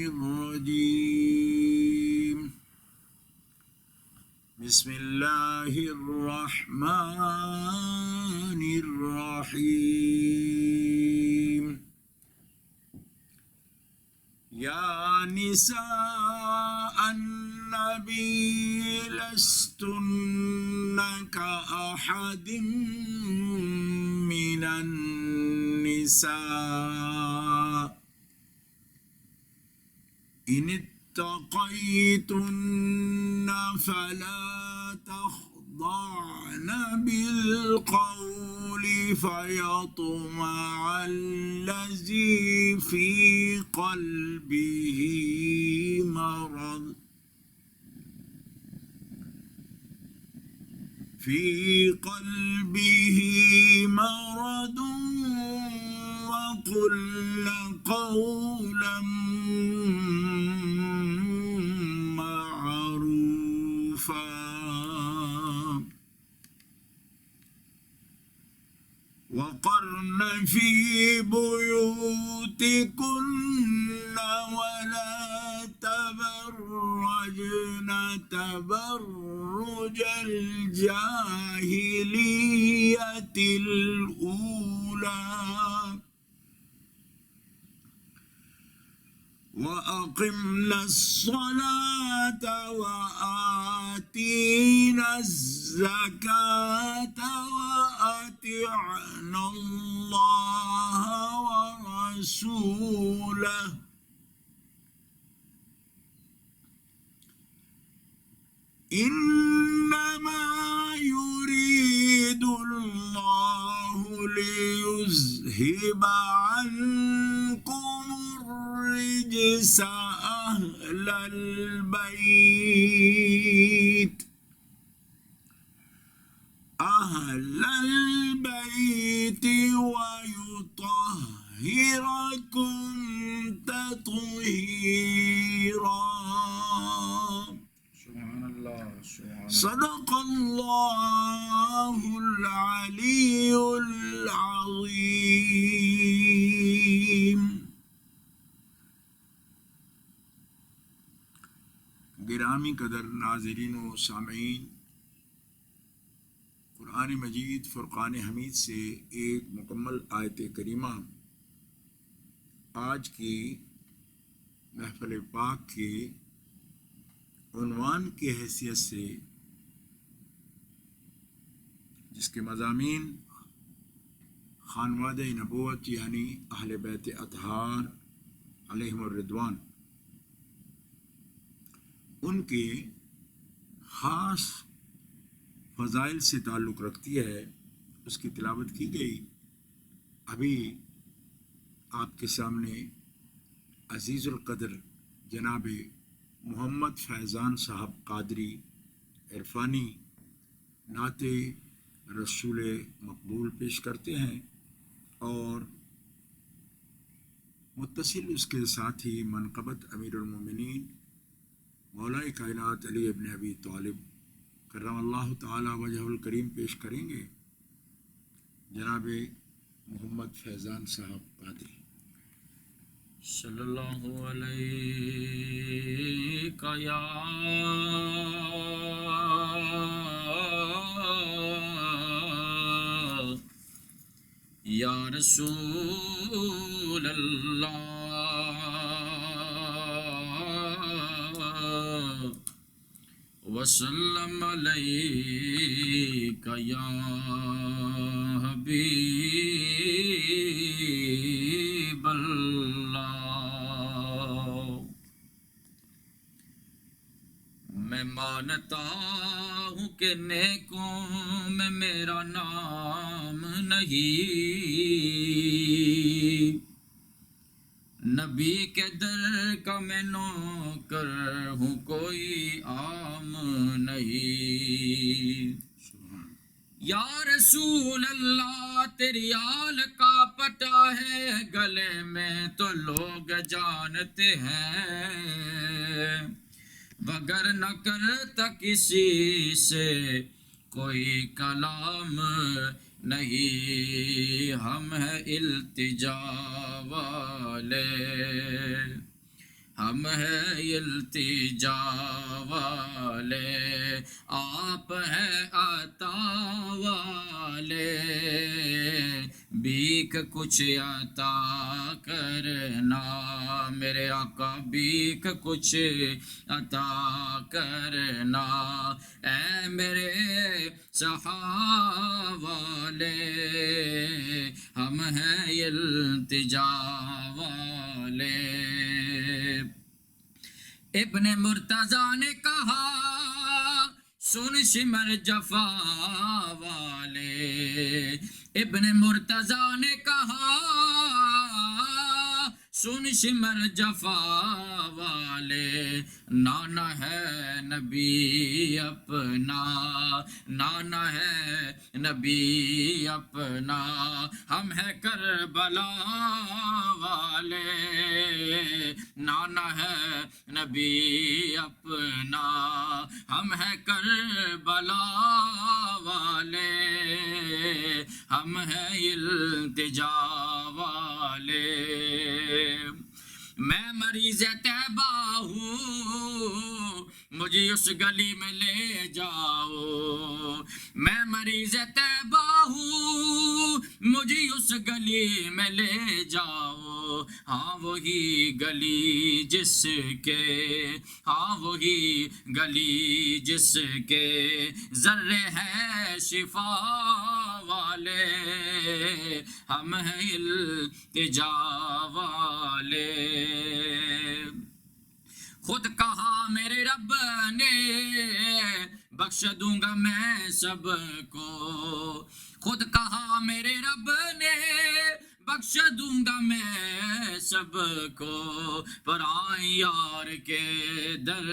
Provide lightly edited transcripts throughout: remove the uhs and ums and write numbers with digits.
الرجيم بسم الله الرحمن الرحيم يا نساء النبي لستن كأحد من النساء إن اتقيتن فلا تخضعن بالقول فيطمع الذي في قلبه مرض وقلن قولا معروفا وقرن في بيوتكن ولا تبرجن تبرج الجاهلية الأولى وأقمنا الصلاة وآتينا الزكاة وأطعنا الله ورسوله إنما يريد الله ليذهب عنكم الرجس أهل البيت ويطهركم تطهيرا صدق الله العلي العظيم. گرامی قدر ناظرین و سامعین، قرآن مجید فرقان حمید سے ایک مکمل آیت کریمہ آج کی محفل پاک کے عنوان کی حیثیت سے، جس کے مضامین خانوادہ نبوت یعنی اہل بیت اطہار علیہم الرضوان، ان کے خاص فضائل سے تعلق رکھتی ہے، اس کی تلاوت کی گئی۔ ابھی آپ کے سامنے عزیز القدر جناب محمد فیضان صاحب قادری عرفانی نعت رسول مقبول پیش کرتے ہیں، اور متصل اس کے ساتھ ہی منقبت امیر المومنین مولا کائنات علی ابن ابی طالب کرم اللہ تعالی وجہ الکریم پیش کریں گے۔ جناب محمد فیضان صاحب قادری صلی اللہ علیہ یا رسول اللہ وسلم علیک یا حبیب اللہ۔ میں مانتا ہوں کہ نیکوں میں میرا نام نہیں، نبی کے در کا میں نوکر ہوں کوئی عام نہیں۔ یا رسول اللہ تیری آل کا پتہ ہے گلے میں تو لوگ جانتے ہیں، وگر نہ کرتا کسی سے کوئی کلام نہیں، ہم ہیں التجا والے، ہم ہیں التجا والے، آپ ہیں عطا والے، بھیک کچھ عطا کرنا میرے آقا، بھیک کچھ عطا کرنا، اے میرے صحابہ والے، ہم ہیں التجا والے۔ ابن مرتضیٰ نے کہا سن شمر جفا والے، ابن مرتضیٰ نے کہا سن شمر جفا والے، نانا ہے نبی اپنا، نانا ہے نبی اپنا، ہم ہیں کربلا والے، نانا ہے نبی اپنا، ہم ہیں کربلا والے، ہم ہیں التجا والے۔ میں مریض طیبہ ہوں مجھے اس گلی میں لے جاؤ، میں مریض طیبہ ہوں مجھے اس گلی میں لے جاؤ، ہاں وہی گلی جس کے، ہاں وہی گلی جس کے ذرے ہے شفا والے، ہم ہیں التجا والے۔ خود کہا میرے رب نے بخش دوں گا میں سب کو، خود کہا میرے رب نے بخش دوں گا میں سب کو، پر آئیں یار کے در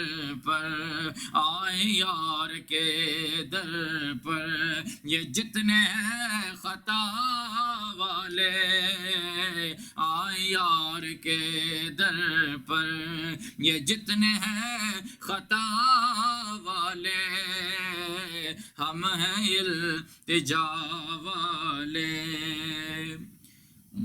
پر، آئیں یار کے در پر، یہ جتنے ہیں خطا والے، آئیں یار کے در پر، یہ جتنے ہیں خطا والے، ہم ہیں التجا والے۔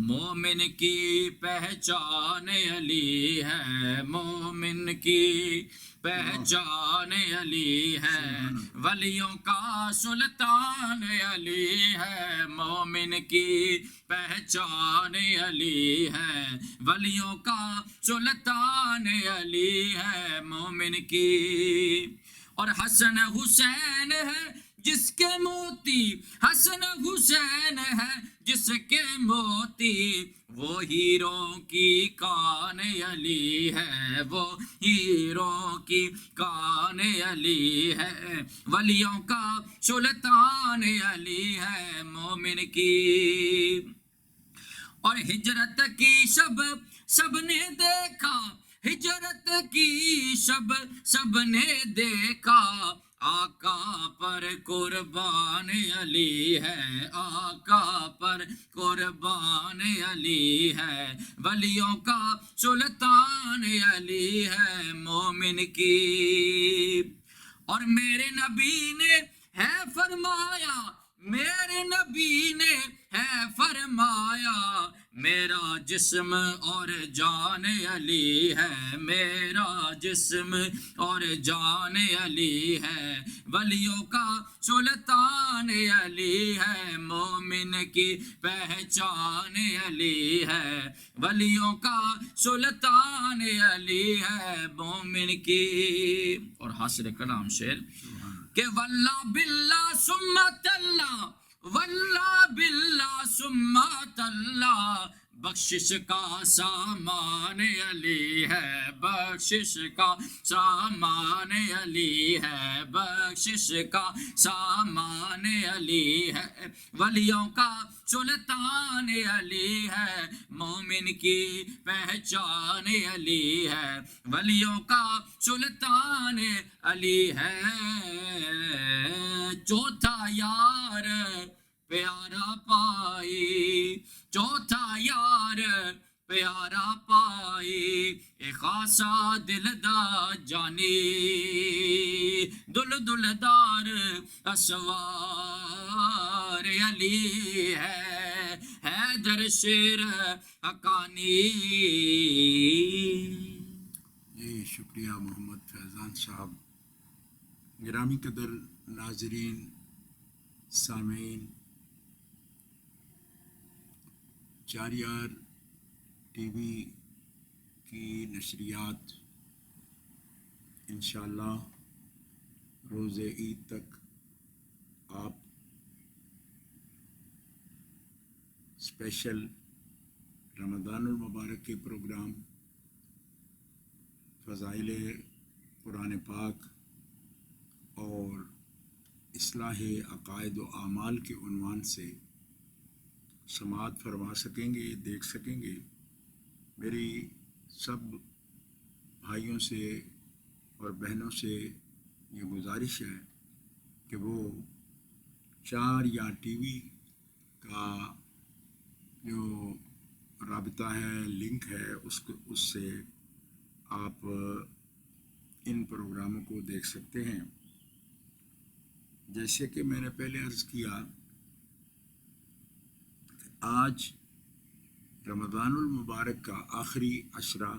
مومن کی پہچان علی ہے، مومن کی پہچان علی ہے، ولیوں کا سلطان علی ہے، مومن کی پہچان علی ہے، ولیوں کا سلطان علی ہے، مومن کی۔ اور حسن حسین ہے جس کے موتی، حسن حسین ہے جس کے موتی، وہ ہیروں کی کان علی ہے، وہ ہیروں کی کان علی ہے، ولیوں کا سلطان علی ہے، مومن کی۔ اور ہجرت کی شب سب نے دیکھا، ہجرت کی شب سب نے دیکھا، آقا پر قربان علی ہے، آقا پر قربان علی ہے، ولیوں کا سلطان علی ہے، مومن کی۔ اور میرے نبی نے ہے فرمایا، میرے نبی نے ہے فرمایا، میرا جسم اور جان علی ہے، میرا جسم اور جان علی ہے، ولیوں کا سلطان علی ہے، مومن کی پہچان علی ہے، ولیوں کا سلطان علی ہے، مومن کی۔ اور حاصل کلام شعر کہ واللہ باللہ سمت اللہ، واللہ باللہ سمت اللہ، بخشش کا سامان علی ہے، بخشش کا سامان علی ہے، بخشش کا سامان علی ہے، ولیوں کا سلطان علی ہے، مومن کی پہچان علی ہے، ولیوں کا سلطان علی ہے۔ چوتھا یار پیارا پائی، چوتھا یار پیارا پائی، اے خاصا دل دا جانی، دل دلدار اسوار علی ہے، حیدر شیر حقانی۔ شکریہ محمد فیضان صاحب. گرامی قدر ناظرین، سامعین، چاریار ٹی وی کی نشریات انشاءاللہ روز عید تک آپ اسپیشل رمضان المبارک کے پروگرام، فضائل قرآن پاک اور اصلاح عقائد و اعمال کے عنوان سے سماعت فرما سکیں گے، دیکھ سکیں گے. میری سب بھائیوں سے اور بہنوں سے یہ گزارش ہے کہ وہ چاریار ٹی وی کا جو رابطہ ہے، لنک ہے، اس سے آپ ان پروگراموں کو دیکھ سکتے ہیں. جیسے کہ میں نے پہلے عرض کیا، آج رمضان المبارک کا آخری عشرہ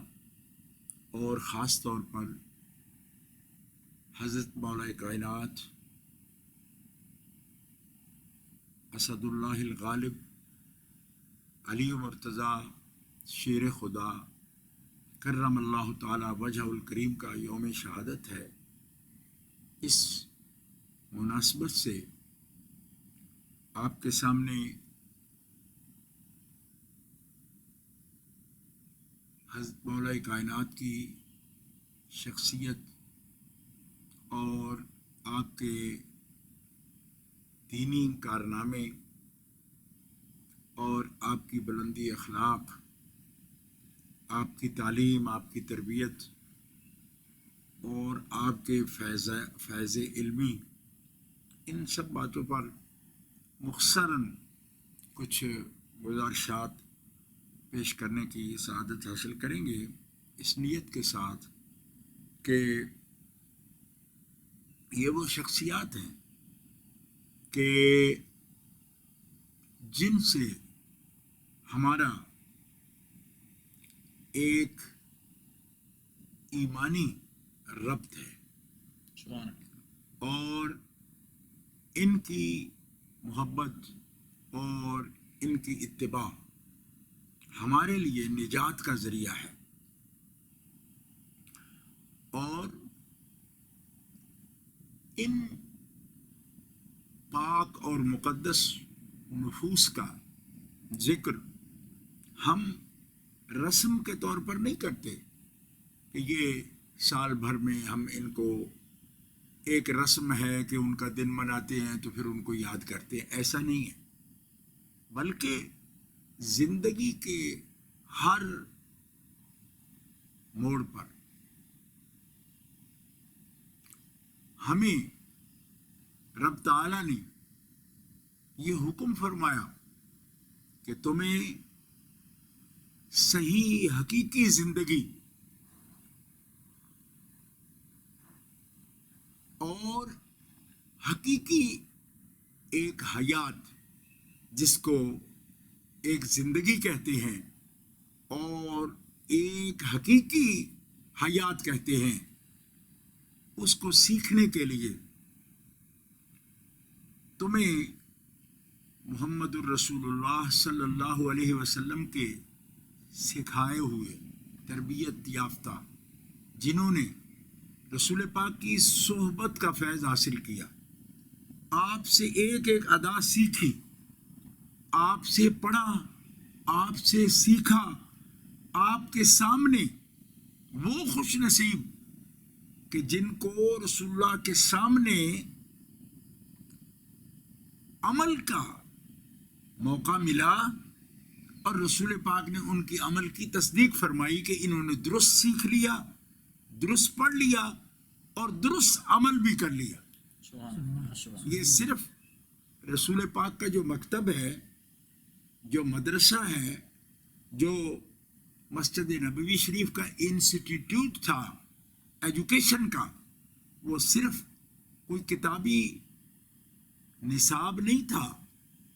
اور خاص طور پر حضرت مولا کائنات اسد اللہ الغالب علی مرتضیٰ شیر خدا کرم اللہ تعالی وجہ الکریم کا یوم شہادت ہے. اس مناسبت سے آپ کے سامنے حضرت مولا کائنات کی شخصیت اور آپ کے دینی کارنامے اور آپ کی بلندی اخلاق، آپ کی تعلیم، آپ کی تربیت اور آپ کے فیض علمی، ان سب باتوں پر مختصراً کچھ گزارشات پیش کرنے کی سعادت حاصل کریں گے، اس نیت کے ساتھ کہ یہ وہ شخصیات ہیں کہ جن سے ہمارا ایک ایمانی ربط ہے اور ان کی محبت اور ان کی اتباع ہمارے لیے نجات کا ذریعہ ہے. اور ان پاک اور مقدس نفوس کا ذکر ہم رسم کے طور پر نہیں کرتے کہ یہ سال بھر میں ہم ان کو ایک رسم ہے کہ ان کا دن مناتے ہیں تو پھر ان کو یاد کرتے ہیں. ایسا نہیں ہے، بلکہ زندگی کے ہر موڑ پر ہمیں رب تعالیٰ نے یہ حکم فرمایا کہ تمہیں صحیح حقیقی زندگی اور حقیقی ایک حیات، جس کو ایک زندگی کہتے ہیں اور ایک حقیقی حیات کہتے ہیں، اس کو سیکھنے کے لیے تمہیں محمد الرسول اللہ صلی اللہ علیہ وسلم کے سکھائے ہوئے تربیت یافتہ، جنہوں نے رسول پاک کی صحبت کا فیض حاصل کیا، آپ سے ایک ایک ادا سیکھی، آپ سے پڑھا، آپ سے سیکھا، آپ کے سامنے وہ خوش نصیب کہ جن کو رسول اللہ کے سامنے عمل کا موقع ملا اور رسول پاک نے ان کی عمل کی تصدیق فرمائی کہ انہوں نے درست سیکھ لیا، درست پڑھ لیا اور درست عمل بھی کر لیا. یہ صرف رسول پاک کا جو مکتب ہے، جو مدرسہ ہے، جو مسجد نبوی شریف کا انسٹیٹیوٹ تھا ایجوکیشن کا، وہ صرف کوئی کتابی نصاب نہیں تھا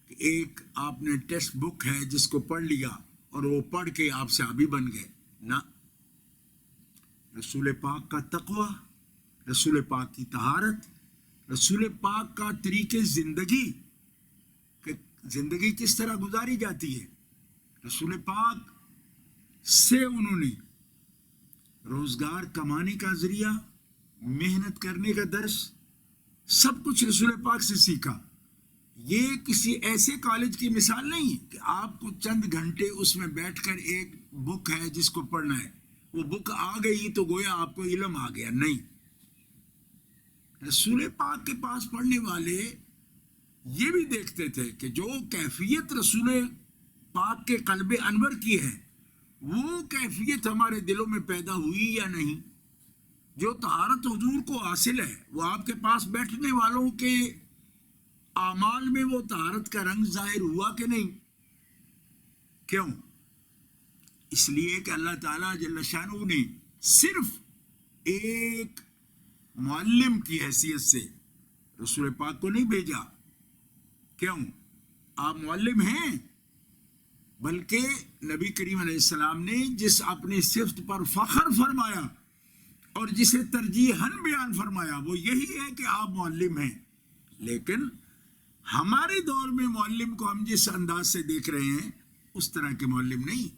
کہ ایک آپ نے ٹیکسٹ بک ہے جس کو پڑھ لیا اور وہ پڑھ کے آپ صحابی بن گئے. نہ، رسول پاک کا تقوی، رسول پاک کی طہارت، رسول پاک کا طریقے زندگی کہ زندگی کس طرح گزاری جاتی ہے، رسول پاک سے انہوں نے روزگار کمانے کا ذریعہ، محنت کرنے کا درس، سب کچھ رسول پاک سے سیکھا۔ یہ کسی ایسے کالج کی مثال نہیں کہ آپ کو چند گھنٹے اس میں بیٹھ کر ایک بک ہے جس کو پڑھنا ہے، وہ بک آ گئی تو گویا آپ کو علم آ گیا، نہیں۔ رسول پاک کے پاس پڑھنے والے یہ بھی دیکھتے تھے کہ جو کیفیت رسول پاک کے قلب انور کی ہے وہ کیفیت ہمارے دلوں میں پیدا ہوئی یا نہیں، جو طہارت حضور کو حاصل ہے وہ آپ کے پاس بیٹھنے والوں کے اعمال میں وہ طہارت کا رنگ ظاہر ہوا کہ نہیں؟ کیوں؟ اس لیے کہ اللہ تعالیٰ جل شانہ نے صرف ایک معلم کی حیثیت سے رسول پاک کو نہیں بھیجا۔ کیوں؟ آپ معلم ہیں، بلکہ نبی کریم علیہ السلام نے جس اپنی صفت پر فخر فرمایا اور جسے ترجیحاً بیان فرمایا وہ یہی ہے کہ آپ معلم ہیں۔ لیکن ہمارے دور میں معلم کو ہم جس انداز سے دیکھ رہے ہیں اس طرح کے معلم نہیں،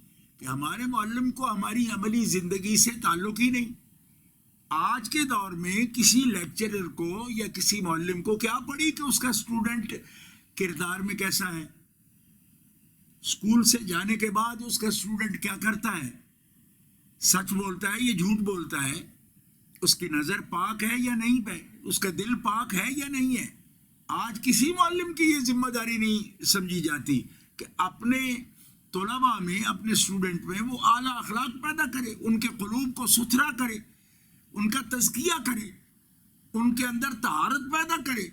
کہ ہمارے معلم کو ہماری عملی زندگی سے تعلق ہی نہیں۔ آج کے دور میں کسی لیکچرر کو یا کسی معلم کو کیا پڑی کہ اس کا اسٹوڈنٹ کردار میں کیسا ہے، اسکول سے جانے کے بعد اس کا اسٹوڈنٹ کیا کرتا ہے، سچ بولتا ہے یا جھوٹ بولتا ہے، اس کی نظر پاک ہے یا نہیں ہے، اس کا دل پاک ہے یا نہیں ہے۔ آج کسی معلم کی یہ ذمہ داری نہیں سمجھی جاتی کہ اپنے طلباء میں، اپنے اسٹوڈنٹ میں وہ اعلیٰ اخلاق پیدا کرے، ان کے قلوب کو ستھرا کرے، ان کا تزکیہ کرے، ان کے اندر طہارت پیدا کرے،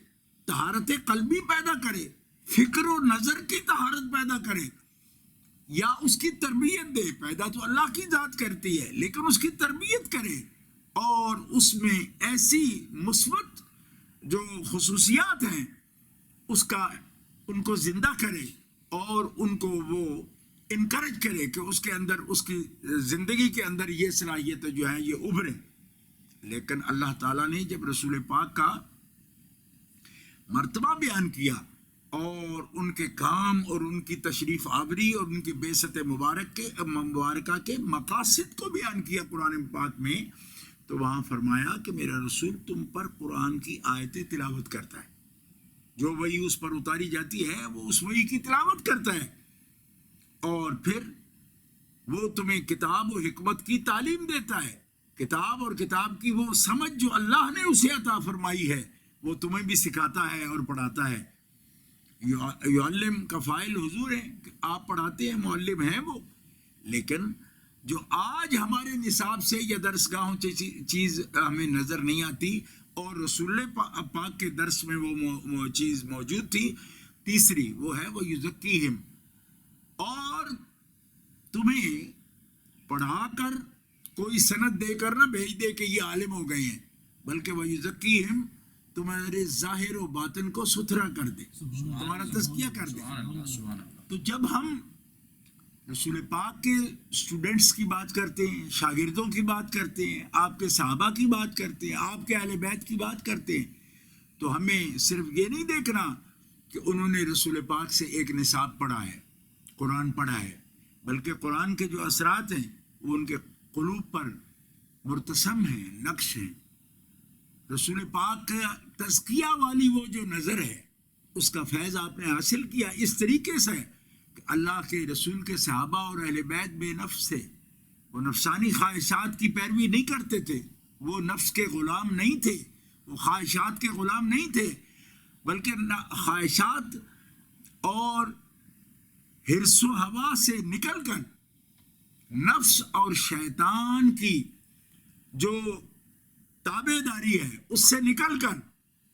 طہارت قلبی پیدا کرے، فکر و نظر کی طہارت پیدا کرے، یا اس کی تربیت دے۔ پیدا تو اللہ کی ذات کرتی ہے لیکن اس کی تربیت کرے اور اس میں ایسی مثبت جو خصوصیات ہیں اس کا ان کو زندہ کرے اور ان کو وہ انکریج کرے کہ اس کے اندر، اس کی زندگی کے اندر یہ صلاحیت جو ہے یہ ابھرے۔ لیکن اللہ تعالیٰ نے جب رسول پاک کا مرتبہ بیان کیا اور ان کے کام اور ان کی تشریف آوری اور ان کی بعثت مبارکہ کے مقاصد کو بیان کیا قرآن پاک میں، تو وہاں فرمایا کہ میرا رسول تم پر قرآن کی آیتیں تلاوت کرتا ہے، جو وحی اس پر اتاری جاتی ہے وہ اس وحی کی تلاوت کرتا ہے، اور پھر وہ تمہیں کتاب و حکمت کی تعلیم دیتا ہے، کتاب اور کتاب کی وہ سمجھ جو اللہ نے اسے عطا فرمائی ہے وہ تمہیں بھی سکھاتا ہے اور پڑھاتا ہے۔ یعلم کا فاعل حضور ہے کہ آپ پڑھاتے ہیں، معلم ہیں وہ۔ لیکن جو آج ہمارے نصاب سے یا درسگاہوں چیز ہمیں نظر نہیں آتی اور رسول پاک کے درس میں وہ چیز موجود تھی، تیسری وہ ہے وہ یزکیہم، اور تمہیں پڑھا کر کوئی سند دے کر نہ بھیج دے کہ یہ عالم ہو گئے ہیں، بلکہ وہ یزکیہم تمہارے ظاہر و باطن کو ستھرا کر دے، تمہارا تزکیہ کر دے۔ تو جب ہم رسول پاک کے اسٹوڈنٹس کی بات کرتے ہیں، شاگردوں کی بات کرتے ہیں، آپ کے صحابہ کی بات کرتے ہیں، آپ کے اہل بیت کی بات کرتے ہیں، تو ہمیں صرف یہ نہیں دیکھنا کہ انہوں نے رسول پاک سے ایک نصاب پڑھا ہے، قرآن پڑھا ہے، بلکہ قرآن کے جو اثرات ہیں وہ ان کے قلوب پر مرتسم ہیں، نقش ہیں۔ رسول پاک کا تزکیہ والی وہ جو نظر ہے اس کا فیض آپ نے حاصل کیا اس طریقے سے کہ اللہ کے رسول کے صحابہ اور اہل بیت بے نفس تھے، وہ نفسانی خواہشات کی پیروی نہیں کرتے تھے، وہ نفس کے غلام نہیں تھے، وہ خواہشات کے غلام نہیں تھے، بلکہ خواہشات اور حرص و ہوا سے نکل کر نفس اور شیطان کی جو تابع داری ہے اس سے نکل کر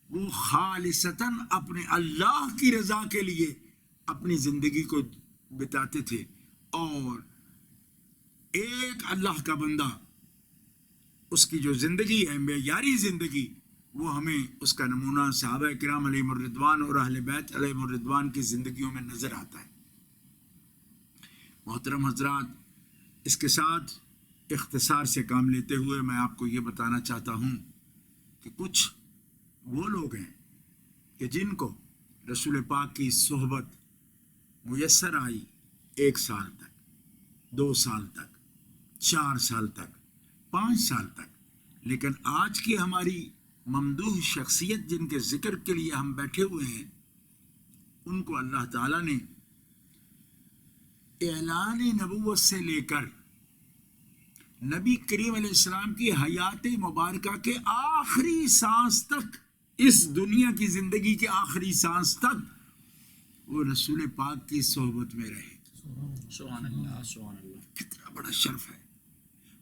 وہ خالصتاً اپنے اللہ کی رضا کے لیے اپنی زندگی کو بتاتے تھے۔ اور ایک اللہ کا بندہ، اس کی جو زندگی ہے معیاری زندگی، وہ ہمیں اس کا نمونہ صحابہ کرام علیہم الرضوان اور اہل بیت علیہم الرضوان کی زندگیوں میں نظر آتا ہے۔ محترم حضرات، اس کے ساتھ اختصار سے کام لیتے ہوئے میں آپ کو یہ بتانا چاہتا ہوں کہ کچھ وہ لوگ ہیں کہ جن کو رسول پاک کی صحبت میسر آئی 1 سال تک، 2 سال تک، 4 سال تک، 5 سال تک، لیکن آج کی ہماری ممدوح شخصیت جن کے ذکر کے لیے ہم بیٹھے ہوئے ہیں، ان کو اللہ تعالیٰ نے اعلان نبوت سے لے کر نبی کریم علیہ السلام کی حیات مبارکہ کے آخری سانس تک، اس دنیا کی زندگی کے آخری سانس تک وہ رسول پاک کی صحبت میں رہے. سبحان اللہ، سبحان اللہ. کتنا بڑا شرف ہے.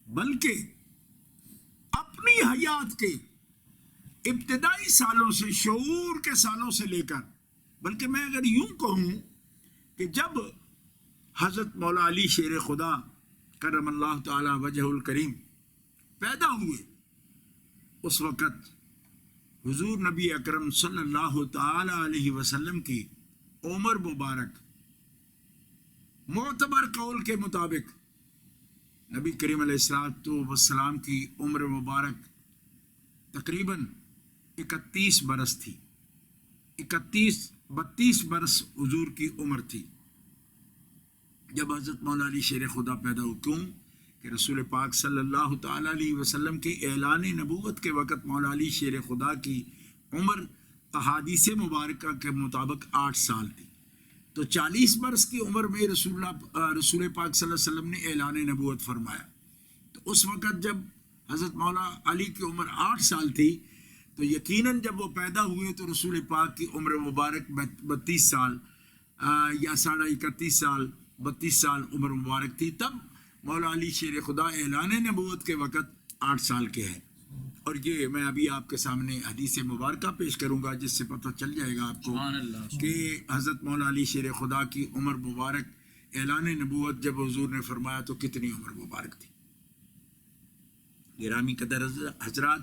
بلکہ اپنی حیات کے ابتدائی سالوں سے، شعور کے سالوں سے لے کر، بلکہ میں اگر یوں کہوں کہ جب حضرت مولا علی شیر خدا کرم اللہ تعالی وجہ الکریم پیدا ہوئے، اس وقت حضور نبی اکرم صلی اللہ تعالی علیہ وسلم کی عمر مبارک معتبر قول کے مطابق نبی کریم علیہ السلام کی عمر مبارک تقریباً 31 برس تھی. 32 برس حضور کی عمر تھی جب حضرت مولا علی شیر خدا پیدا ہو. کیوں کہ رسول پاک صلی اللہ تعالی علیہ وسلم کے اعلان نبوت کے وقت مولا علی شیر خدا کی عمر احادیث مبارکہ کے مطابق 8 سال تھی. تو 40 برس کی عمر میں رسول پاک صلی اللہ علیہ وسلم نے اعلان نبوت فرمایا. تو اس وقت جب حضرت مولا علی کی عمر 8 سال تھی تو یقیناً جب وہ پیدا ہوئے تو رسول پاک کی عمر مبارک 32 سال یا 31 سال 32 سال عمر مبارک تھی. تب مولا علی شیر خدا اعلان نبوت کے وقت 8 سال کے ہیں. اور یہ میں ابھی آپ کے سامنے حدیث مبارکہ پیش کروں گا جس سے پتہ چل جائے گا آپ کو کہ حضرت مولا علی شیر خدا کی عمر مبارک اعلان نبوت جب حضور نے فرمایا تو کتنی عمر مبارک تھی. گرامی قدر حضرات،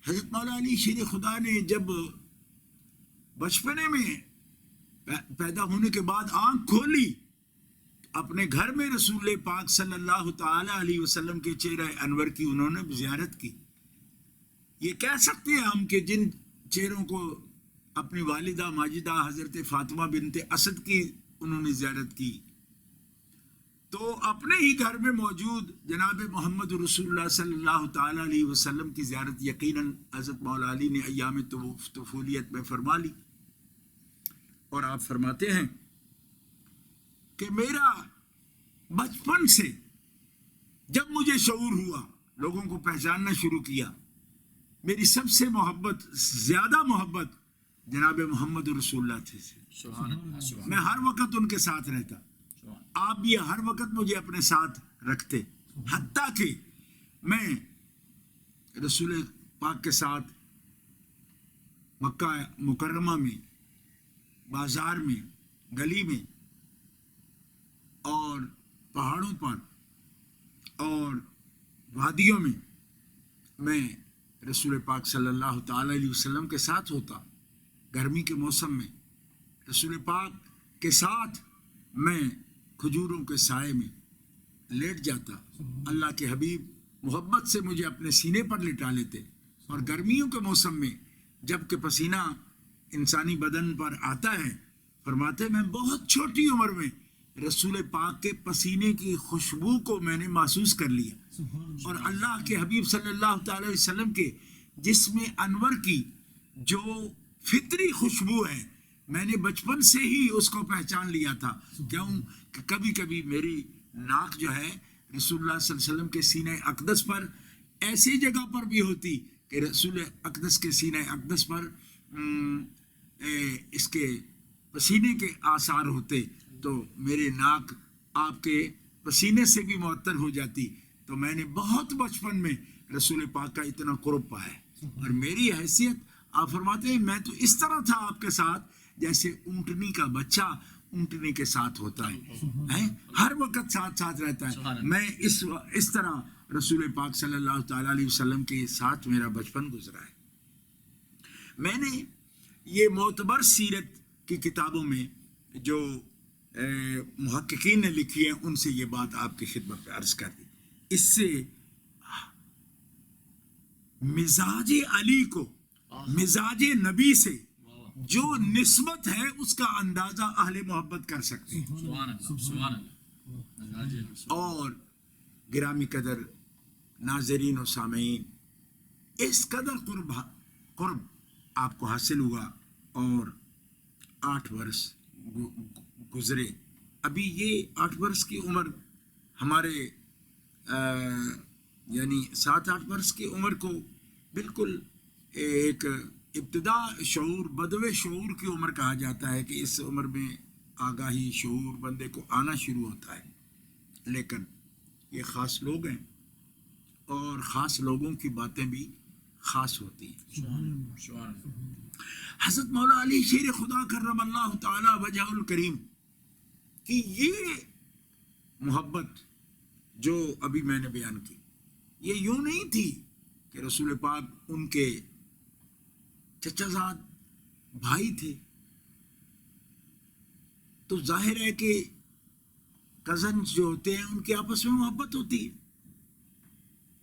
حضرت مولا علی شیر خدا نے جب بچپنے میں پیدا ہونے کے بعد آنکھ کھولی، اپنے گھر میں رسول پاک صلی اللہ تعالی علیہ وسلم کے چہرہ انور کی انہوں نے زیارت کی. یہ کہہ سکتے ہیں ہم کہ جن چہروں کو اپنی والدہ ماجدہ حضرت فاطمہ بنت اسد کی انہوں نے زیارت کی، تو اپنے ہی گھر میں موجود جناب محمد رسول اللہ صلی اللہ تعالی علیہ وسلم کی زیارت یقیناً حضرت مولا علی نے ایام طفولیت میں فرما لی. اور آپ فرماتے ہیں کہ میرا بچپن سے جب مجھے شعور ہوا، لوگوں کو پہچاننا شروع کیا، میری سب سے زیادہ محبت جناب محمد رسول اللہ تھے. میں ہر وقت ان کے ساتھ رہتا، آپ بھی ہر وقت مجھے اپنے ساتھ رکھتے، حتیٰ کہ میں رسول پاک کے ساتھ مکہ مکرمہ میں، بازار میں، گلی میں اور پہاڑوں پر اور وادیوں میں رسول پاک صلی اللہ تعالی علیہ وسلم کے ساتھ ہوتا. گرمی کے موسم میں رسول پاک کے ساتھ میں کھجوروں کے سائے میں لیٹ جاتا. اللہ کے حبیب محبت سے مجھے اپنے سینے پر لٹا لیتے. اور گرمیوں کے موسم میں جب کہ پسینہ انسانی بدن پر آتا ہے، فرماتے میں بہت چھوٹی عمر میں رسول پاک کے پسینے کی خوشبو کو میں نے محسوس کر لیا. اور اللہ کے حبیب صلی اللہ تعالی علیہ وسلم کے جسم انور کی جو فطری خوشبو ہے، میں نے بچپن سے ہی اس کو پہچان لیا تھا. کیوں کہ کبھی کبھی میری ناک جو ہے رسول اللہ صلی اللہ علیہ وسلم کے سینہ اقدس پر ایسی جگہ پر بھی ہوتی کہ رسول اقدس کے سینہ اقدس پر اس کے پسینے کے آثار ہوتے تو میرے ناک آپ کے پسینے سے بھی معطر ہو جاتی. تو میں نے بہت بچپن میں رسول پاک کا اتنا قرب پایا. اور میری حیثیت، آپ فرماتے ہیں میں تو اس طرح تھا آپ کے ساتھ جیسے اونٹنی کا بچہ اونٹنی کے ساتھ ہوتا ہے، ہر وقت ساتھ رہتا ہے. میں اس طرح رسول پاک صلی اللہ تعالی علیہ وسلم کے ساتھ میرا بچپن گزرا ہے. میں نے یہ معتبر سیرت کی کتابوں میں جو محققین نے لکھی ہیں ان سے یہ بات آپ کی خدمت میں عرض کر دی. اس سے مزاج علی کو مزاج نبی سے جو نسبت ہے اس کا اندازہ اہل محبت کر سکتے ہیں. سبحان اللہ سبحان اللہ. اور گرامی قدر ناظرین و سامعین، اس قدر قرب آپ کو حاصل ہوا اور 8 برس گزرے. ابھی یہ 8 برس کی عمر ہمارے یعنی 7-8 برس کی عمر کو بالکل ایک ابتدا شعور، بدو شعور کی عمر کہا جاتا ہے کہ اس عمر میں آگاہی، شعور بندے کو آنا شروع ہوتا ہے. لیکن یہ خاص لوگ ہیں اور خاص لوگوں کی باتیں بھی خاص ہوتی ہیں. حضرت مولا علی شیر خدا کرم اللہ تعالی وجہ الکریم کی یہ محبت جو ابھی میں نے بیان کی، یہ یوں نہیں تھی کہ رسول پاک ان کے چچا زاد بھائی تھے تو ظاہر ہے کہ کزن جو ہوتے ہیں ان کے آپس میں محبت ہوتی ہے،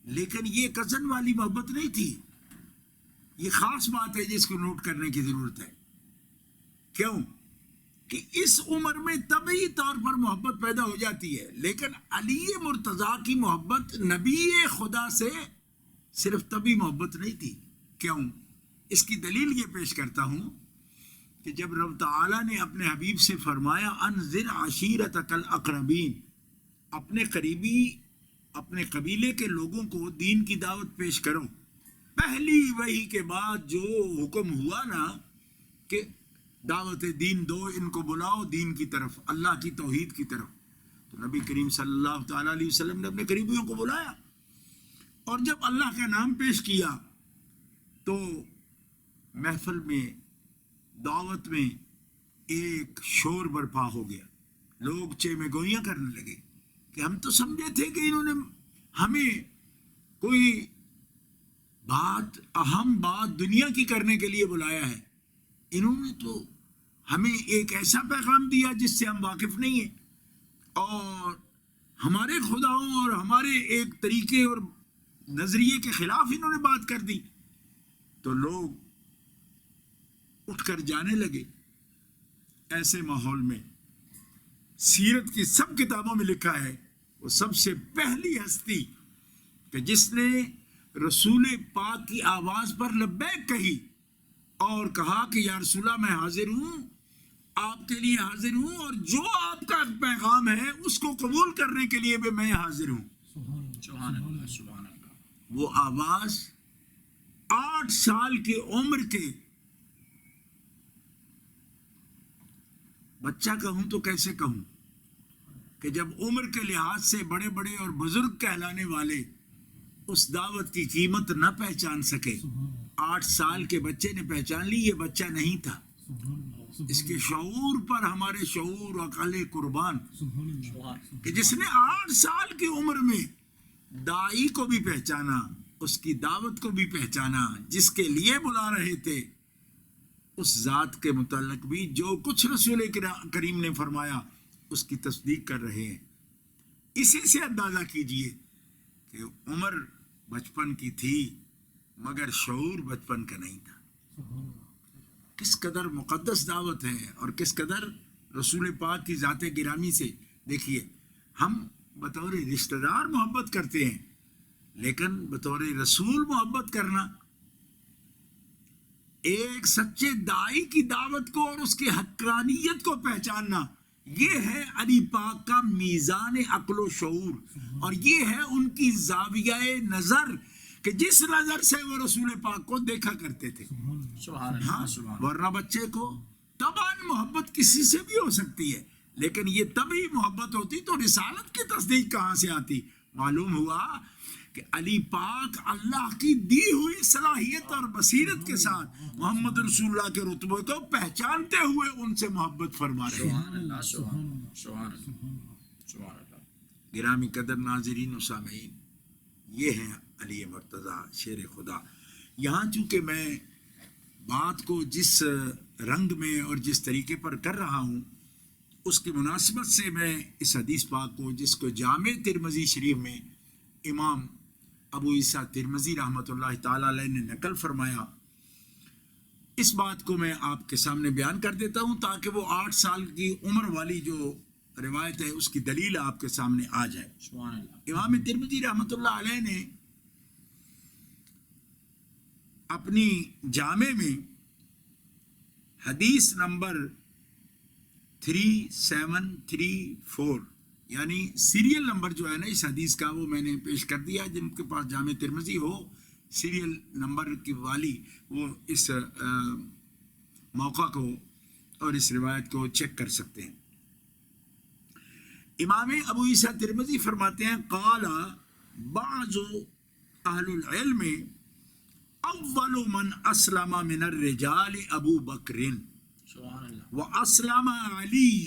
لیکن یہ کزن والی محبت نہیں تھی. یہ خاص بات ہے جس کو نوٹ کرنے کی ضرورت ہے. کیوں کہ اس عمر میں طبعی طور پر محبت پیدا ہو جاتی ہے، لیکن علی مرتضیٰ کی محبت نبی خدا سے صرف طبعی محبت نہیں تھی. کیوں؟ اس کی دلیل یہ پیش کرتا ہوں کہ جب رب تعالیٰ نے اپنے حبیب سے فرمایا انذر عشیرتک الاقربین، اپنے قریبی، اپنے قبیلے کے لوگوں کو دین کی دعوت پیش کرو، پہلی وحی کے بعد جو حکم ہوا نا کہ دعوت دین دو، ان کو بلاؤ دین کی طرف، اللہ کی توحید کی طرف، تو نبی کریم صلی اللہ تعالیٰ علیہ وسلم نے اپنے قریبیوں کو بلایا اور جب اللہ کا نام پیش کیا تو محفل میں، دعوت میں ایک شور برپا ہو گیا. لوگ چیمے گوئیاں کرنے لگے کہ ہم تو سمجھے تھے کہ انہوں نے ہمیں کوئی بات، اہم بات دنیا کی کرنے کے لیے بلایا ہے، انہوں نے تو ہمیں ایک ایسا پیغام دیا جس سے ہم واقف نہیں ہیں اور ہمارے خداؤں اور ہمارے ایک طریقے اور نظریے کے خلاف انہوں نے بات کر دی. تو لوگ اٹھ کر جانے لگے. ایسے ماحول میں سیرت کی سب کتابوں میں لکھا ہے وہ سب سے پہلی ہستی کہ جس نے رسول پاک کی آواز پر لبیک کہی اور کہا کہ یا رسول اللہ میں حاضر ہوں، آپ کے لیے حاضر ہوں، اور جو آپ کا پیغام ہے اس کو قبول کرنے کے لیے بھی میں حاضر ہوں. سبحان اللہ سبحان اللہ. وہ آواز 8 سال کی عمر کے بچہ کہوں تو کیسے کہوں کہ جب عمر کے لحاظ سے بڑے بڑے اور بزرگ کہلانے والے اس دعوت کی قیمت نہ پہچان سکے، 8 سال کے بچے نے پہچان لی. یہ بچہ نہیں تھا، اس کے شعور پر ہمارے شعور و عقل قربان کہ جس نے 8 سال کی عمر میں داعی کو بھی پہچانا، اس کی دعوت کو بھی پہچانا، جس کے لیے بلا رہے تھے، اس ذات کے متعلق بھی جو کچھ رسول کریم نے فرمایا اس کی تصدیق کر رہے ہیں. اسی سے اندازہ کیجئے کہ عمر بچپن کی تھی مگر شعور بچپن کا نہیں تھا. کس قدر مقدس دعوت ہے اور کس قدر رسول پاک کی ذات گرامی سے. دیکھیے ہم بطور رشتہ دار محبت کرتے ہیں، لیکن بطور رسول محبت کرنا، ایک سچے داعی کی دعوت کو اور اس کی حقانیت کو پہچاننا، یہ ہے علی پاک کا میزان عقل و شعور، اور یہ ہے ان کی زاویہ نظر کہ جس نظر سے وہ رسول پاک کو دیکھا کرتے تھے. ہاں، ورنہ بچے کو طبعاً محبت کسی سے بھی ہو سکتی ہے، لیکن یہ تبھی محبت ہوتی تو رسالت کی تصدیق کہاں سے آتی. معلوم ہوا کہ علی پاک اللہ کی دی ہوئی صلاحیت اور بصیرت کے ساتھ محمد رسول اللہ کے رتبے کو پہچانتے ہوئے ان سے محبت فرما رہے ہیں. گرامی قدر ناظرین و سامعین، یہ ہے علی مرتضیٰ شیر خدا. یہاں چونکہ میں بات کو جس رنگ میں اور جس طریقے پر کر رہا ہوں، اس کی مناسبت سے میں اس حدیث پاک کو، جس کو جامع ترمذی شریف میں امام ابو عیسیٰ ترمذی رحمۃ اللہ تعالیٰ علیہ نے نقل فرمایا. اس بات کو میں آپ کے سامنے بیان کر دیتا ہوں تاکہ وہ 8 سال کی عمر والی جو روایت ہے اس کی دلیل آپ کے سامنے آ جائے. سبحان اللہ. امام ترمذی رحمۃ اللہ علیہ نے اپنی جامع میں حدیث نمبر 3734 یعنی سیریل نمبر جو ہے نا اس حدیث کا وہ میں نے پیش کر دیا. جن کے پاس جامع ترمذی ہو سیریل نمبر کی والی وہ اس موقع کو اور اس روایت کو چیک کر سکتے ہیں. امام ابو عیسیٰ ترمذی فرماتے ہیں قال بعض اہل العلم اول من اسلم من الرجال ابو بکر سبحان اللہ. واسلم علی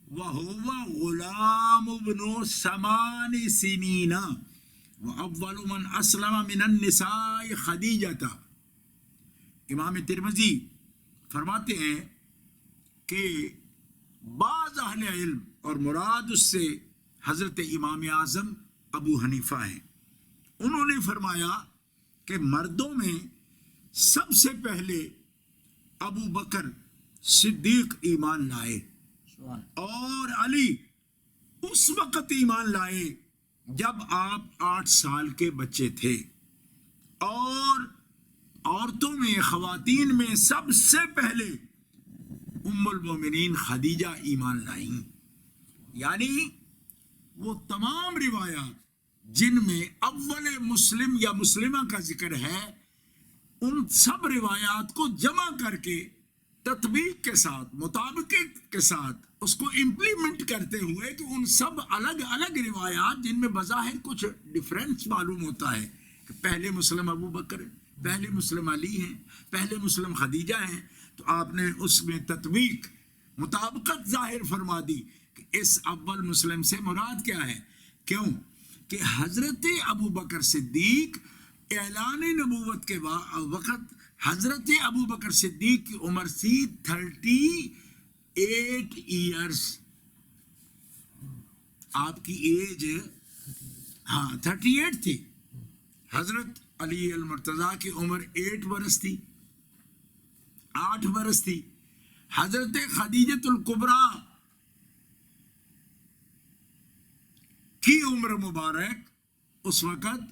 وهو غلام ابن 8 سنین واول من اسلم من النساء خدیجہ. امام ترمذی فرماتے ہیں کہ بعض اہل علم اور مراد اس سے حضرت امام اعظم ابو حنیفہ ہیں. انہوں نے فرمایا کہ مردوں میں سب سے پہلے ابو بکر صدیق ایمان لائے اور علی اس وقت ایمان لائے جب آپ 8 سال کے بچے تھے. اور عورتوں میں خواتین میں سب سے پہلے ام المومنین خدیجہ ایمان لائیں. یعنی وہ تمام روایات جن میں اول مسلم یا مسلمہ کا ذکر ہے ان سب روایات کو جمع کر کے تطبیق کے ساتھ مطابقت کے ساتھ اس کو امپلیمنٹ کرتے ہوئے کہ ان سب الگ الگ روایات جن میں بظاہر کچھ ڈفرینس معلوم ہوتا ہے کہ پہلے مسلم ابو بکر ہیں, پہلے مسلم علی ہیں, پہلے مسلم خدیجہ ہیں, تو آپ نے اس میں تطبیق مطابقت ظاہر فرما دی کہ اس اول مسلم سے مراد کیا ہے. کیوں کہ حضرت ابو بکر صدیق اعلان نبوت کے وقت حضرت ابو بکر صدیق کی عمر تھی 38 ایئرس. آپ کی ایج 38 تھی. حضرت علی المرتضیٰ کی عمر 8 برس تھی, 8 برس تھی. حضرت خدیجۃ الکبریٰ کی عمر مبارک اس وقت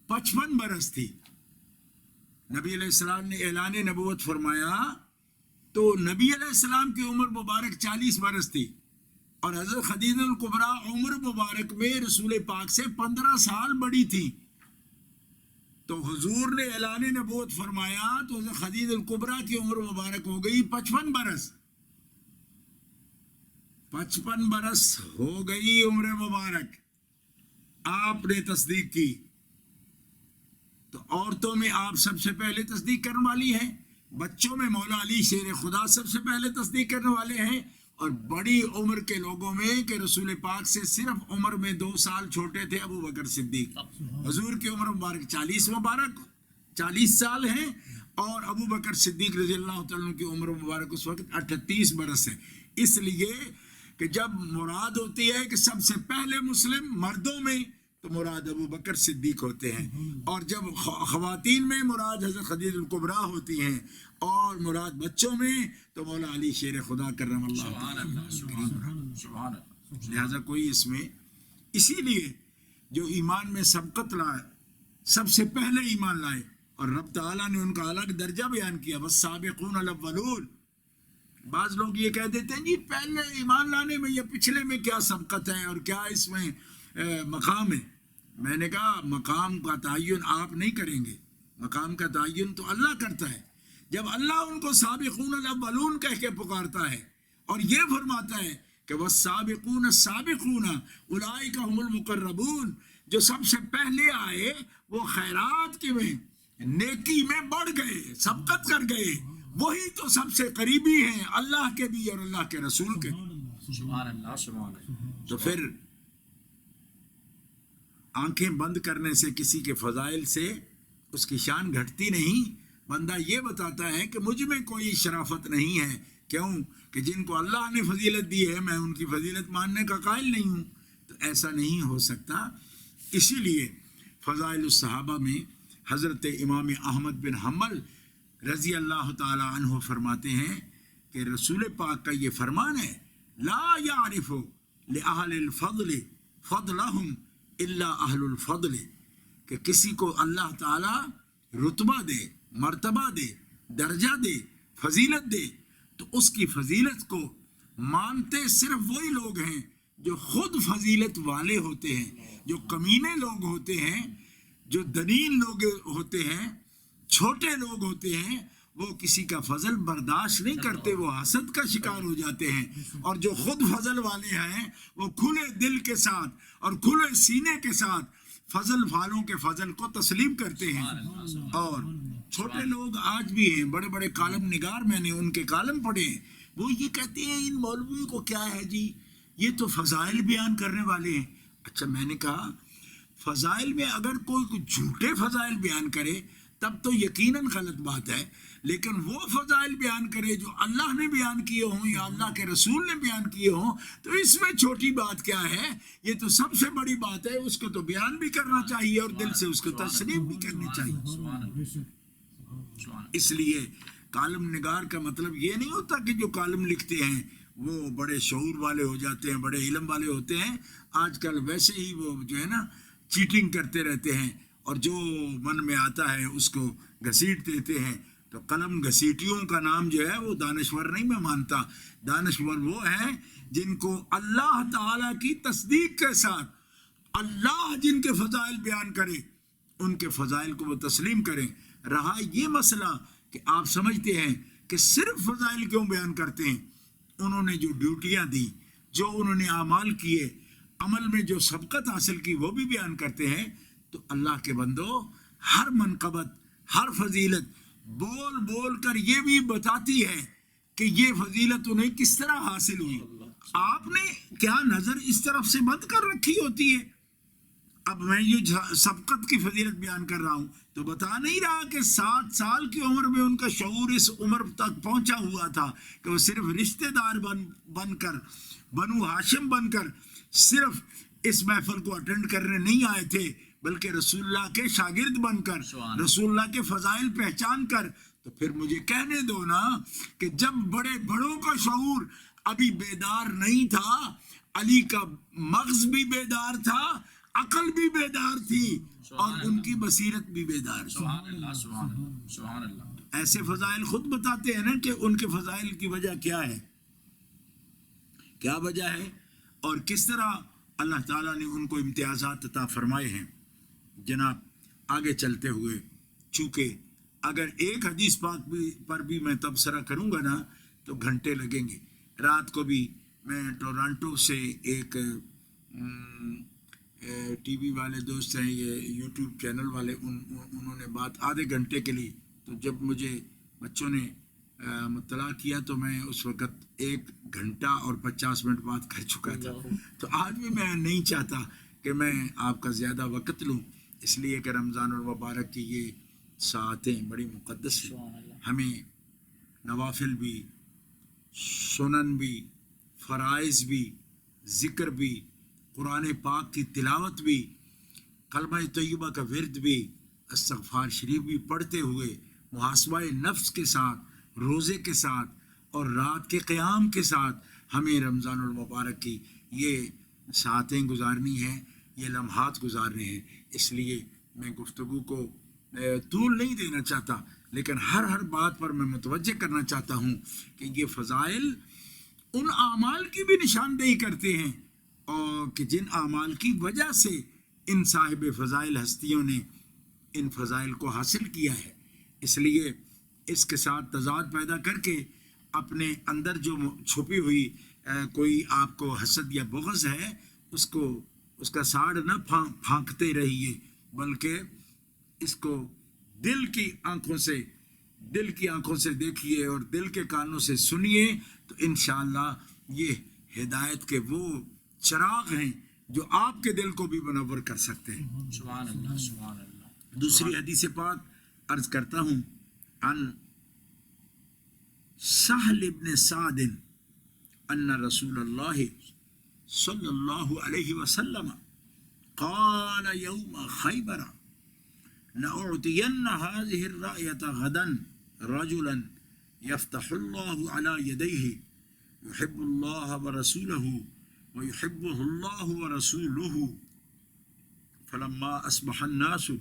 55 برس تھی. نبی علیہ السلام نے اعلان نبوت فرمایا تو نبی علیہ السلام کی عمر مبارک 40 برس تھی اور حضرت خدیجہ الکبریٰ عمر مبارک میں رسول پاک سے 15 سال بڑی تھی. تو حضور نے اعلان نبوت فرمایا تو حضرت خدیجہ الکبریٰ کی عمر مبارک ہو گئی 55 برس. 55 برس ہو گئی عمر مبارک, آپ نے تصدیق کی. تو عورتوں میں آپ سب سے پہلے تصدیق کرنے والی ہیں, بچوں میں مولا علی شیر خدا سب سے پہلے تصدیق کرنے والے ہیں, اور بڑی عمر کے لوگوں میں کہ رسول پاک سے صرف عمر میں 2 سال چھوٹے تھے ابو بکر صدیق. حضور کی عمر مبارک 40 سال ہیں اور ابو بکر صدیق رضی اللہ تعالیٰ عنہ کی عمر مبارک اس وقت 38 برس ہے. اس لیے کہ جب مراد ہوتی ہے کہ سب سے پہلے مسلم مردوں میں تو مراد ابو بکر صدیق ہوتے ہیں, اور جب خواتین میں مراد حضرت خدیجہ الکبریٰ ہوتی ہیں, اور مراد بچوں میں تو مولا علی شیر خدا کرم اللہ. لہذا کوئی اس میں اسی لیے جو ایمان میں سبقت لائے سب سے پہلے ایمان لائے, اور رب تعالیٰ نے ان کا الگ درجہ بیان کیا والسابقون الاولون. بعض لوگ یہ کہہ دیتے ہیں جی پہلے ایمان لانے میں یا پچھلے میں کیا سبقت ہے اور کیا اس میں مقام ہے. میں نے کہا مقام کا تعین آپ نہیں کریں گے, مقام کا تعین تو اللہ کرتا ہے. جب اللہ ان کو سابقون الاولون کہہ کے پکارتا ہے اور یہ فرماتا ہے کہ والسابقون السابقون اولئک هم المقربون, جو سب سے پہلے آئے وہ خیرات کے میں نیکی میں بڑھ گئے, سبقت کر گئے, وہی تو سب سے قریبی ہیں اللہ کے بھی اور اللہ کے رسول کے. سبحان اللہ سبحان اللہ. تو پھر آنکھیں بند کرنے سے کسی کے فضائل سے اس کی شان گھٹتی نہیں. بندہ یہ بتاتا ہے کہ مجھ میں کوئی شرافت نہیں ہے. کیوں کہ جن کو اللہ نے فضیلت دی ہے میں ان کی فضیلت ماننے کا قائل نہیں ہوں. تو تو ایسا نہیں ہو سکتا. اسی لیے فضائل الصحابہ میں حضرت امام احمد بن حنبل رضی اللہ تعالی عنہ فرماتے ہیں کہ رسول پاک کا یہ فرمان ہے لا یعرف لأہل الفضل فضلہم الا اہل الفضل، کہ کسی کو اللہ تعالی رتبہ دے، مرتبہ دے، درجہ دے، فضیلت دے تو اس کی فضیلت کو مانتے صرف وہی لوگ ہیں جو خود فضیلت والے ہوتے ہیں. جو کمینے لوگ ہوتے ہیں، جو دلیل لوگ ہوتے ہیں، چھوٹے لوگ ہوتے ہیں، وہ کسی کا فضل برداشت نہیں کرتے، وہ حسد کا شکار ہو جاتے ہیں. اور جو خود فضل والے ہیں وہ کھلے دل کے ساتھ اور کھلے سینے کے ساتھ فضل والوں کے فضل کو تسلیم کرتے ہیں. اور چھوٹے لوگ آج بھی ہیں، بڑے بڑے کالم نگار، میں نے ان کے کالم پڑھے ہیں، وہ یہ کہتے ہیں ان مولوی کو کیا ہے جی، یہ تو فضائل بیان کرنے والے ہیں. اچھا، میں نے کہا فضائل میں اگر کوئی جھوٹے فضائل بیان کرے تب تو یقیناً غلط بات ہے، لیکن وہ فضائل بیان کرے جو اللہ نے بیان کیے ہوں یا اللہ کے رسول نے بیان کیے ہوں تو اس میں چھوٹی بات کیا ہے؟ یہ تو سب سے بڑی بات ہے. اس کو تو بیان بھی کرنا چاہیے اور دل سے اس کو تسلیم بھی کرنی چاہیے. اس لیے کالم نگار کا مطلب یہ نہیں ہوتا کہ جو کالم لکھتے ہیں وہ بڑے شعور والے ہو جاتے ہیں، بڑے علم والے ہوتے ہیں. آج کل ویسے ہی وہ جو ہے نا چیٹنگ کرتے رہتے ہیں اور جو من میں آتا ہے اس کو گھسیٹ دیتے ہیں. تو قلم گھسیٹیوں کا نام جو ہے وہ دانشور نہیں میں مانتا. دانشور وہ ہیں جن کو اللہ تعالیٰ کی تصدیق کے ساتھ اللہ جن کے فضائل بیان کرے ان کے فضائل کو وہ تسلیم کریں. رہا یہ مسئلہ کہ آپ سمجھتے ہیں کہ صرف فضائل کیوں بیان کرتے ہیں، انہوں نے جو ڈیوٹیاں دی، جو انہوں نے اعمال کیے، عمل میں جو سبقت حاصل کی وہ بھی بیان کرتے ہیں. تو اللہ کے بندو، ہر منقبت، ہر فضیلت بول بول کر یہ بھی بتاتی ہے کہ یہ فضیلت انہیں کس طرح حاصل ہوئی. آپ نے کیا نظر اس طرف سے بند کر رکھی ہوتی ہے؟ اب میں یہ سبقت کی فضیلت بیان کر رہا ہوں تو بتا نہیں رہا کہ 7 سال کی عمر میں ان کا شعور اس عمر تک پہنچا ہوا تھا کہ وہ صرف رشتہ دار بن کر، بنو ہاشم بن کر صرف اس محفل کو اٹینڈ کرنے نہیں آئے تھے، بلکہ رسول اللہ کے شاگرد بن کر، رسول اللہ کے فضائل پہچان کر. تو پھر مجھے کہنے دو نا کہ جب بڑے بڑوں کا شعور ابھی بیدار نہیں تھا، علی کا مغز بھی بیدار تھا، عقل بھی بیدار تھی اور ان کی بصیرت بھی بیدار تھی. سبحان اللہ. ایسے فضائل خود بتاتے ہیں نا کہ ان کے فضائل کی وجہ کیا ہے، کیا وجہ ہے اور کس طرح اللہ تعالیٰ نے ان کو امتیازات عطا فرمائے ہیں. جناب آگے چلتے ہوئے، چونکہ اگر ایک حدیث پاک پر بھی میں تبصرہ کروں گا نا تو گھنٹے لگیں گے. رات کو بھی میں ٹورانٹو سے ایک ٹی وی والے دوست ہیں، یہ یوٹیوب چینل والے، انہوں نے بات آدھے گھنٹے کے لیے، تو جب مجھے بچوں نے مطلع کیا تو میں اس وقت 1 گھنٹہ اور 50 منٹ بات کر چکا تھا. تو آج بھی میں نہیں چاہتا کہ میں آپ کا زیادہ وقت لوں، اس لیے کہ رمضان المبارک کی یہ ساعتیں بڑی مقدس ہیں. ہمیں نوافل بھی، سنن بھی، فرائض بھی، ذکر بھی، قرآن پاک کی تلاوت بھی، کلمہ طیبہ کا ورد بھی، استغفار شریف بھی پڑھتے ہوئے محاسبہ نفس کے ساتھ، روزے کے ساتھ اور رات کے قیام کے ساتھ ہمیں رمضان المبارک کی یہ ساعتیں گزارنی ہیں، یہ لمحات گزارنے ہیں. اس لیے میں گفتگو کو طول نہیں دینا چاہتا، لیکن ہر بات پر میں متوجہ کرنا چاہتا ہوں کہ یہ فضائل ان اعمال کی بھی نشاندہی کرتے ہیں اور کہ جن اعمال کی وجہ سے ان صاحب فضائل ہستیوں نے ان فضائل کو حاصل کیا ہے. اس لیے اس کے ساتھ تضاد پیدا کر کے اپنے اندر جو چھپی ہوئی کوئی آپ کو حسد یا بغض ہے اس کا ساڑ نہ پھانکتے رہیے، بلکہ اس کو دل کی آنکھوں سے دیکھیے اور دل کے کانوں سے سنیے، تو انشاءاللہ یہ ہدایت کے وہ چراغ ہیں جو آپ کے دل کو بھی منور کر سکتے ہیں. سبحان اللہ، سبحان اللہ. دوسری حدیث پاک عرض کرتا ہوں، عن سہل ابن سعد ان رسول اللہ صلی اللہ علیہ وسلم قال یوم خیبر لأعطین هذه الرأیة غدا رجلا يفتح الله على يديه يحب الله ورسوله ويحبه الله ورسوله فلما أصبح الناس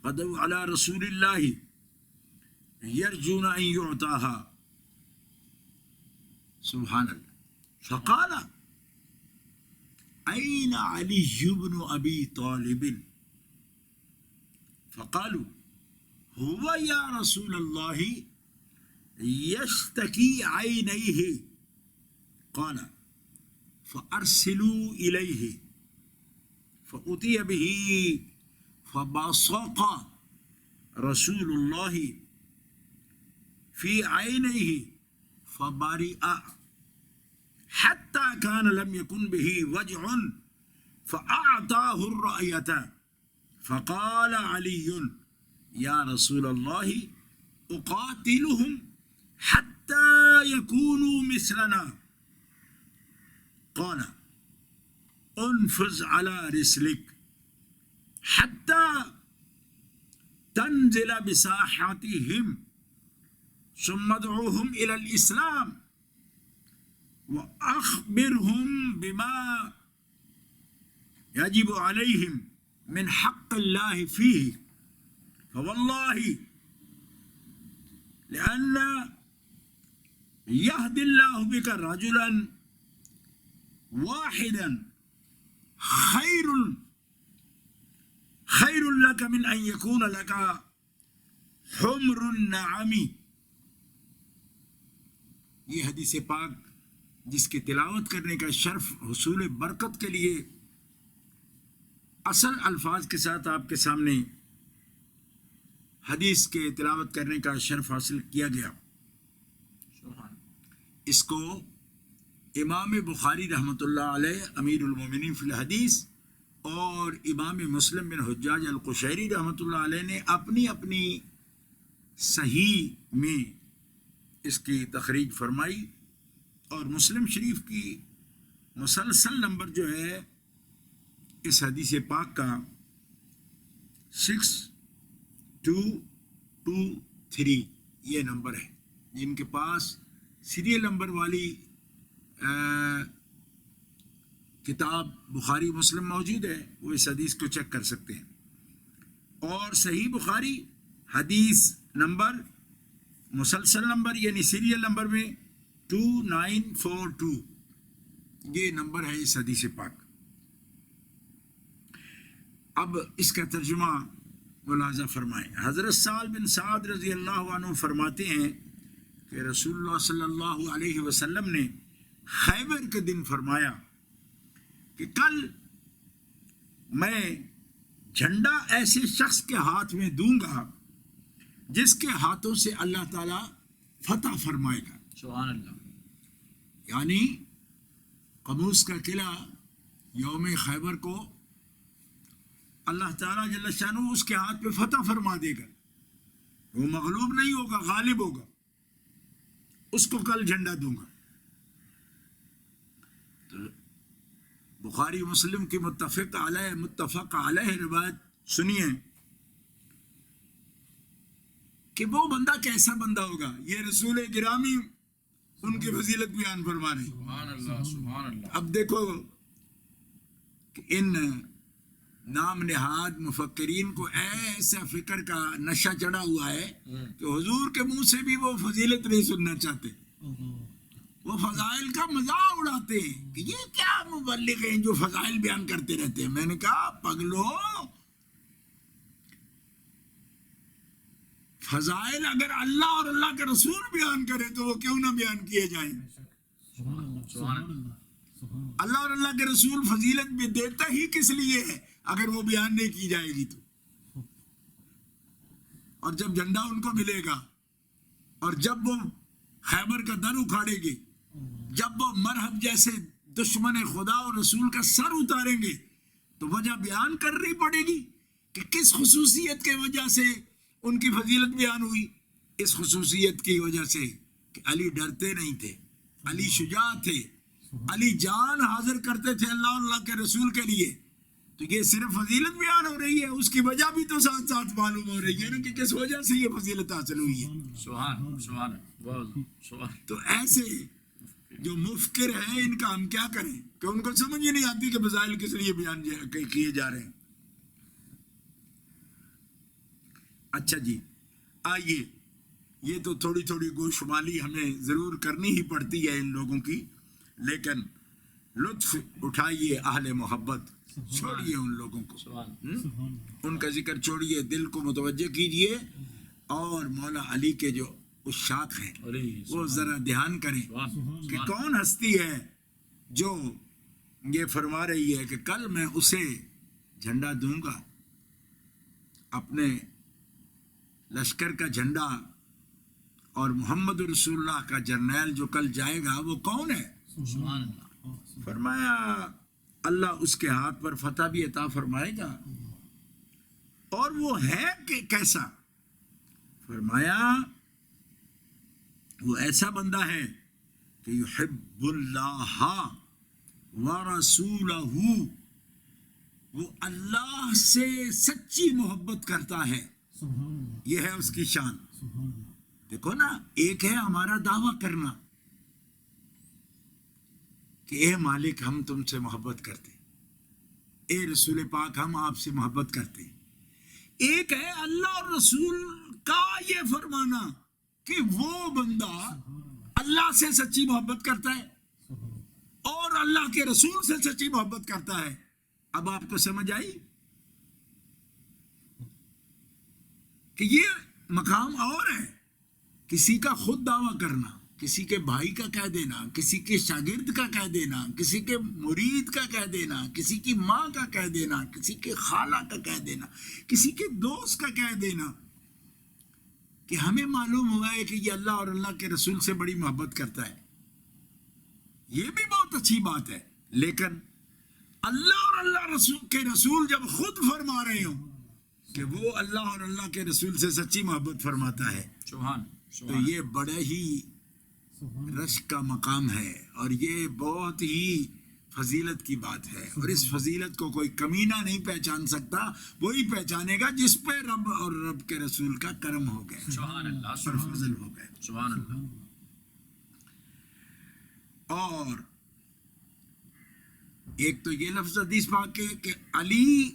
غدوا على رسول الله يرجون أن يعطاها سبحان الله فقال أين علي بن أبي طالب فقالوا هو يا رسول الله يشتكي عينيه قال فأرسلوا إليه فأتي به فبصق رسول الله في عينيه فبرئ حتى كان لم يكن به وجع فأعطاه الرأية فقال علي يا رسول الله أقاتلهم حتى يكونوا مثلنا قال انفذ على رسلك حتى تنزل بساحتهم ثم ادعوهم إلى الإسلام وأخبرهم بما يجب عليهم من حق الله فيه فوالله لأن يهدي الله بك رجلا واحدا خير لك من أن يكون لك حمر النعم. یہ حدیث پاک جس کی تلاوت کرنے کا شرف حصول برکت کے لیے اصل الفاظ کے ساتھ آپ کے سامنے حدیث کے تلاوت کرنے کا شرف حاصل کیا گیا. اس کو امام بخاری رحمۃ اللہ علیہ امیر المومنین فی الحدیث اور امام مسلم بن حجاج القشیری رحمۃ اللہ علیہ نے اپنی اپنی صحیح میں اس کی تخریج فرمائی. اور مسلم شریف کی مسلسل نمبر جو ہے اس حدیث پاک کا 6223 یہ نمبر ہے. جن کے پاس سیریل نمبر والی کتاب بخاری مسلم موجود ہے وہ اس حدیث کو چیک کر سکتے ہیں. اور صحیح بخاری حدیث نمبر مسلسل نمبر یعنی سیریل نمبر میں 2942 یہ نمبر ہے اس حدیث پاک. اب اس کا ترجمہ ملاحظہ فرمائیں. حضرت سہل بن سعد رضی اللہ عنہ فرماتے ہیں کہ رسول اللہ صلی اللہ علیہ وسلم نے خیبر کے دن فرمایا کہ کل میں جھنڈا ایسے شخص کے ہاتھ میں دوں گا جس کے ہاتھوں سے اللہ تعالیٰ فتح فرمائے گا. سبحان اللہ. یعنی قموس کا قلعہ یوم خیبر کو اللہ تعالیٰ جل شانہ اس کے ہاتھ پہ فتح فرما دے گا. وہ مغلوب نہیں ہوگا، غالب ہوگا. اس کو کل جھنڈا دوں گا. تو بخاری مسلم کی متفق علیہ روایت سنیے کہ وہ بندہ کیسا بندہ ہوگا. یہ رسول گرامی ان کی فضیلت بیان فرما رہے ہیں. سبحان اللہ سبحان اللہ. اب دیکھو کہ ان نام نہاد مفکرین کو ایسا فکر کا نشہ چڑھا ہوا ہے کہ حضور کے منہ سے بھی وہ فضیلت نہیں سننا چاہتے. وہ فضائل کا مذاق اڑاتے ہیں کہ یہ کیا مبلغ ہیں جو فضائل بیان کرتے رہتے ہیں. میں نے کہا پگلو، فضائل اگر اللہ اور اللہ کے رسول بیان کرے تو وہ کیوں نہ بیان کیے جائیں. اللہ اور اللہ کے رسول فضیلت بھی دیتا ہی کس لیے ہے اگر وہ بیان نہیں کی جائے گی تو. اور جب جھنڈا ان کو ملے گا اور جب وہ خیبر کا در اکھاڑے گے، جب وہ مرحب جیسے دشمن خدا اور رسول کا سر اتاریں گے تو وجہ بیان کرنی پڑے گی کہ کس خصوصیت کے وجہ سے ان کی فضیلت بیان ہوئی. اس خصوصیت کی وجہ سے کہ علی ڈرتے نہیں تھے، علی شجاع تھے، علی جان حاضر کرتے تھے اللہ اور اللہ کے رسول کے لیے. تو یہ صرف فضیلت بیان ہو رہی ہے، اس کی وجہ بھی تو ساتھ ساتھ معلوم ہو رہی ہے نا کہ کس وجہ سے یہ فضیلت حاصل ہوئی ہے. سبحان سبحان. تو ایسے جو مفکر ہیں ان کا ہم کیا کریں کہ ان کو سمجھ ہی نہیں آتی کہ فضائل کس لیے بیان کیے جا رہے ہیں. اچھا جی، آئیے، یہ تو تھوڑی تھوڑی گوشمالی ہمیں ضرور کرنی ہی پڑتی ہے ان لوگوں کی، لیکن لطف اٹھائیے اہل محبت، چھوڑیے ان لوگوں کو، ان کا ذکر چھوڑیے، دل کو متوجہ کیجیے، اور مولا علی کے جو عشاق ہیں وہ ذرا دھیان کریں کہ کون ہستی ہے جو یہ فرما رہی ہے کہ کل میں اسے جھنڈا دوں گا، اپنے لشکر کا جھنڈا، اور محمد رسول اللہ کا جرنیل جو کل جائے گا وہ کون ہے؟ فرمایا اللہ اس کے ہاتھ پر فتح بھی عطا فرمائے گا، اور وہ ہے کہ کیسا؟ فرمایا وہ ایسا بندہ ہے کہ یحب اللہ ورسولہ، وہ اللہ سے سچی محبت کرتا ہے، یہ ہے اس کی شان. دیکھو نا، ایک ہے ہمارا دعویٰ کرنا کہ اے مالک ہم تم سے محبت کرتے، اے رسول پاک ہم آپ سے محبت کرتے. ایک ہے اللہ اور رسول کا یہ فرمانا کہ وہ بندہ اللہ سے سچی محبت کرتا ہے اور اللہ کے رسول سے سچی محبت کرتا ہے. اب آپ کو سمجھ آئی کہ یہ مقام اور ہے، کسی کا خود دعویٰ کرنا، کسی کے بھائی کا کہہ دینا، کسی کے شاگرد کا کہہ دینا، کسی کے مرید کا کہہ دینا، کسی کی ماں کا کہہ دینا، کسی کے خالہ کا کہہ دینا، کسی کے دوست کا کہہ دینا کہ ہمیں معلوم ہوا ہے کہ یہ اللہ اور اللہ کے رسول سے بڑی محبت کرتا ہے. یہ بھی بہت اچھی بات ہے، لیکن اللہ اور اللہ رسول کے رسول جب خود فرما رہے ہوں کہ وہ اللہ اور اللہ کے رسول سے سچی محبت فرماتا ہے، تو یہ بڑے ہی رشک کا مقام ہے، اور یہ بہت ہی فضیلت کی بات ہے، اور اس فضیلت کو کوئی کمینہ نہیں پہچان سکتا، وہی پہچانے گا جس پہ رب اور رب کے رسول کا کرم ہو گیا، سبحان اللہ، اور فضل ہو گیا. سبحان اللہ. اور ایک تو یہ لفظ حدیث پاک کے کہ علی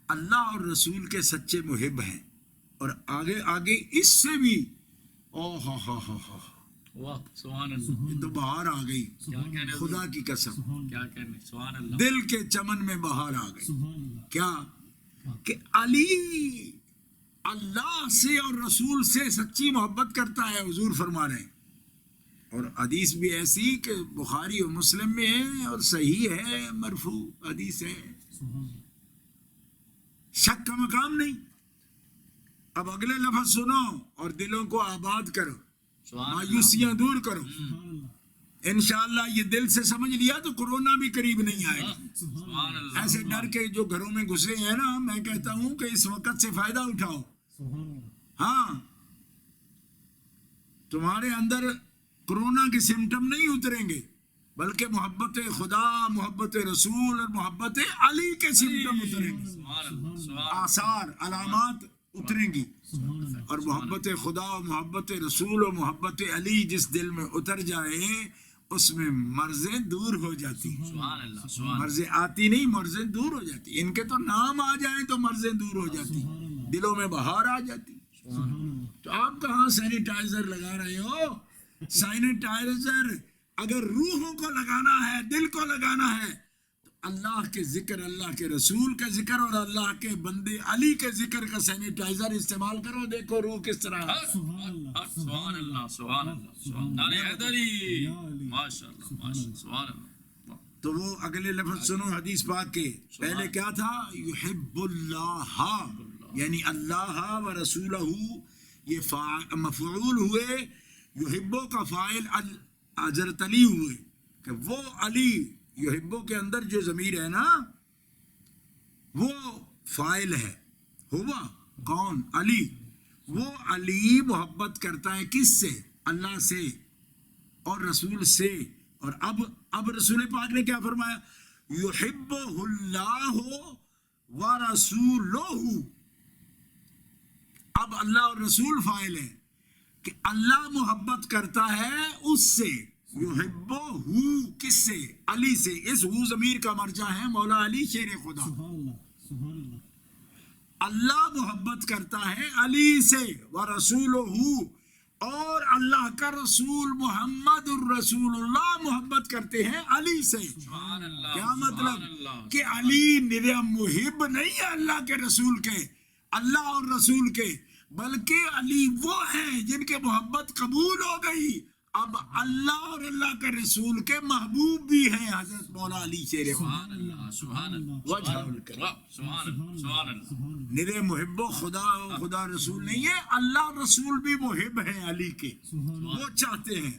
اللہ اور رسول کے سچے محب ہیں، اور آگے آگے اس سے بھی واہ سبحان اللہ، یہ تو بہار آ گئی، کیا کہنے، خدا کی قسم، کیا کہنے، سبحان اللہ. دل کے چمن میں بہار آ گئی. کیا کہ علی اللہ سے اور رسول سے سچی محبت کرتا ہے، حضور فرما رہے ہیں. اور حدیث بھی ایسی کہ بخاری و مسلم میں ہے اور صحیح ہے، مرفوع حدیث ہے، شک کا مقام نہیں. اب اگلے لفظ سنو اور دلوں کو آباد کرو، مایوسیاں دور کرو. انشاءاللہ یہ دل سے سمجھ لیا تو کورونا بھی قریب نہیں آئے گا. سبحان اللہ. ایسے ڈر کے جو گھروں میں گھسے ہیں نا، میں کہتا ہوں کہ اس وقت سے فائدہ اٹھاؤ. ہاں، تمہارے اندر کورونا کے سمٹم نہیں اتریں گے، بلکہ محبت خدا، محبت رسول اور محبت علی کے سمٹم اتریں گے، سبحان اللہ. سبحان آثار علامات اتریں گی. اور محبت خدا و محبت رسول و محبت علی جس دل میں اتر جائے اس میں مرضیں دور ہو جاتی ہیں. سبحان اللہ. سبحان مرضیں آتی نہیں، مرضیں دور ہو جاتی. ان کے تو نام آ جائیں تو مرضیں دور ہو جاتی، دلوں میں بہار آ جاتی. تو آپ کہاں سینیٹائزر لگا رہے ہو؟ سینیٹائزر اگر روحوں کو لگانا ہے، دل کو لگانا ہے، تو اللہ کے ذکر، اللہ کے رسول کے ذکر اور اللہ کے بندے علی کے ذکر کا سینیٹائزر استعمال کرو. دیکھو روح کس طرح ہے. سبحان اللہ. سبحان اللہ. سبحان اللہ. حیدری، ماشاء اللہ، ماشاء اللہ. سبحان اللہ. تو وہ اگلے لفظ سنو حدیث پاک کے. پہلے کیا تھا؟ یحب اللہ، یعنی اللہ و رسولہ، یہ مفعول ہوئے، یحبو کا فاعل حضرت علی ہوئے، کہ وہ علی، یحبو کے اندر جو ضمیر ہے نا وہ فاعل ہے. ہوا کون؟ علی. وہ علی محبت کرتا ہے کس سے؟ اللہ سے. اور رسول سے. اور اب رسول پاک نے کیا فرمایا؟ یحبہ اللہ ورسولہ. اب اللہ اور رسول فاعل ہے کہ اللہ محبت کرتا ہے اس سے. یحبہ کس سے؟ علی سے. اس ہو ضمیر کا مرجع ہے مولا علی شیر خدا. اللہ محبت کرتا ہے علی سے. ورسولہ، اور اللہ کا رسول محمد الرسول اللہ محبت کرتے ہیں علی سے. سبحان اللہ. کیا مطلب؟ سبحان اللہ. کہ علی نرا محب نہیں ہے اللہ کے رسول کے، اللہ اور رسول کے، بلکہ علی وہ ہیں جن کے محبت قبول ہو گئی. اب اللہ اور اللہ کے رسول کے محبوب بھی ہیں حضرت مولا علی شیر خدا. سبحان اللہ. سبحان اللہ. وجہ الکریم. سبحان اللہ. سبحان اللہ. نرے محب و خدا رسول نہیں ہے، اللہ رسول بھی محب ہیں علی کے. وہ چاہتے ہیں.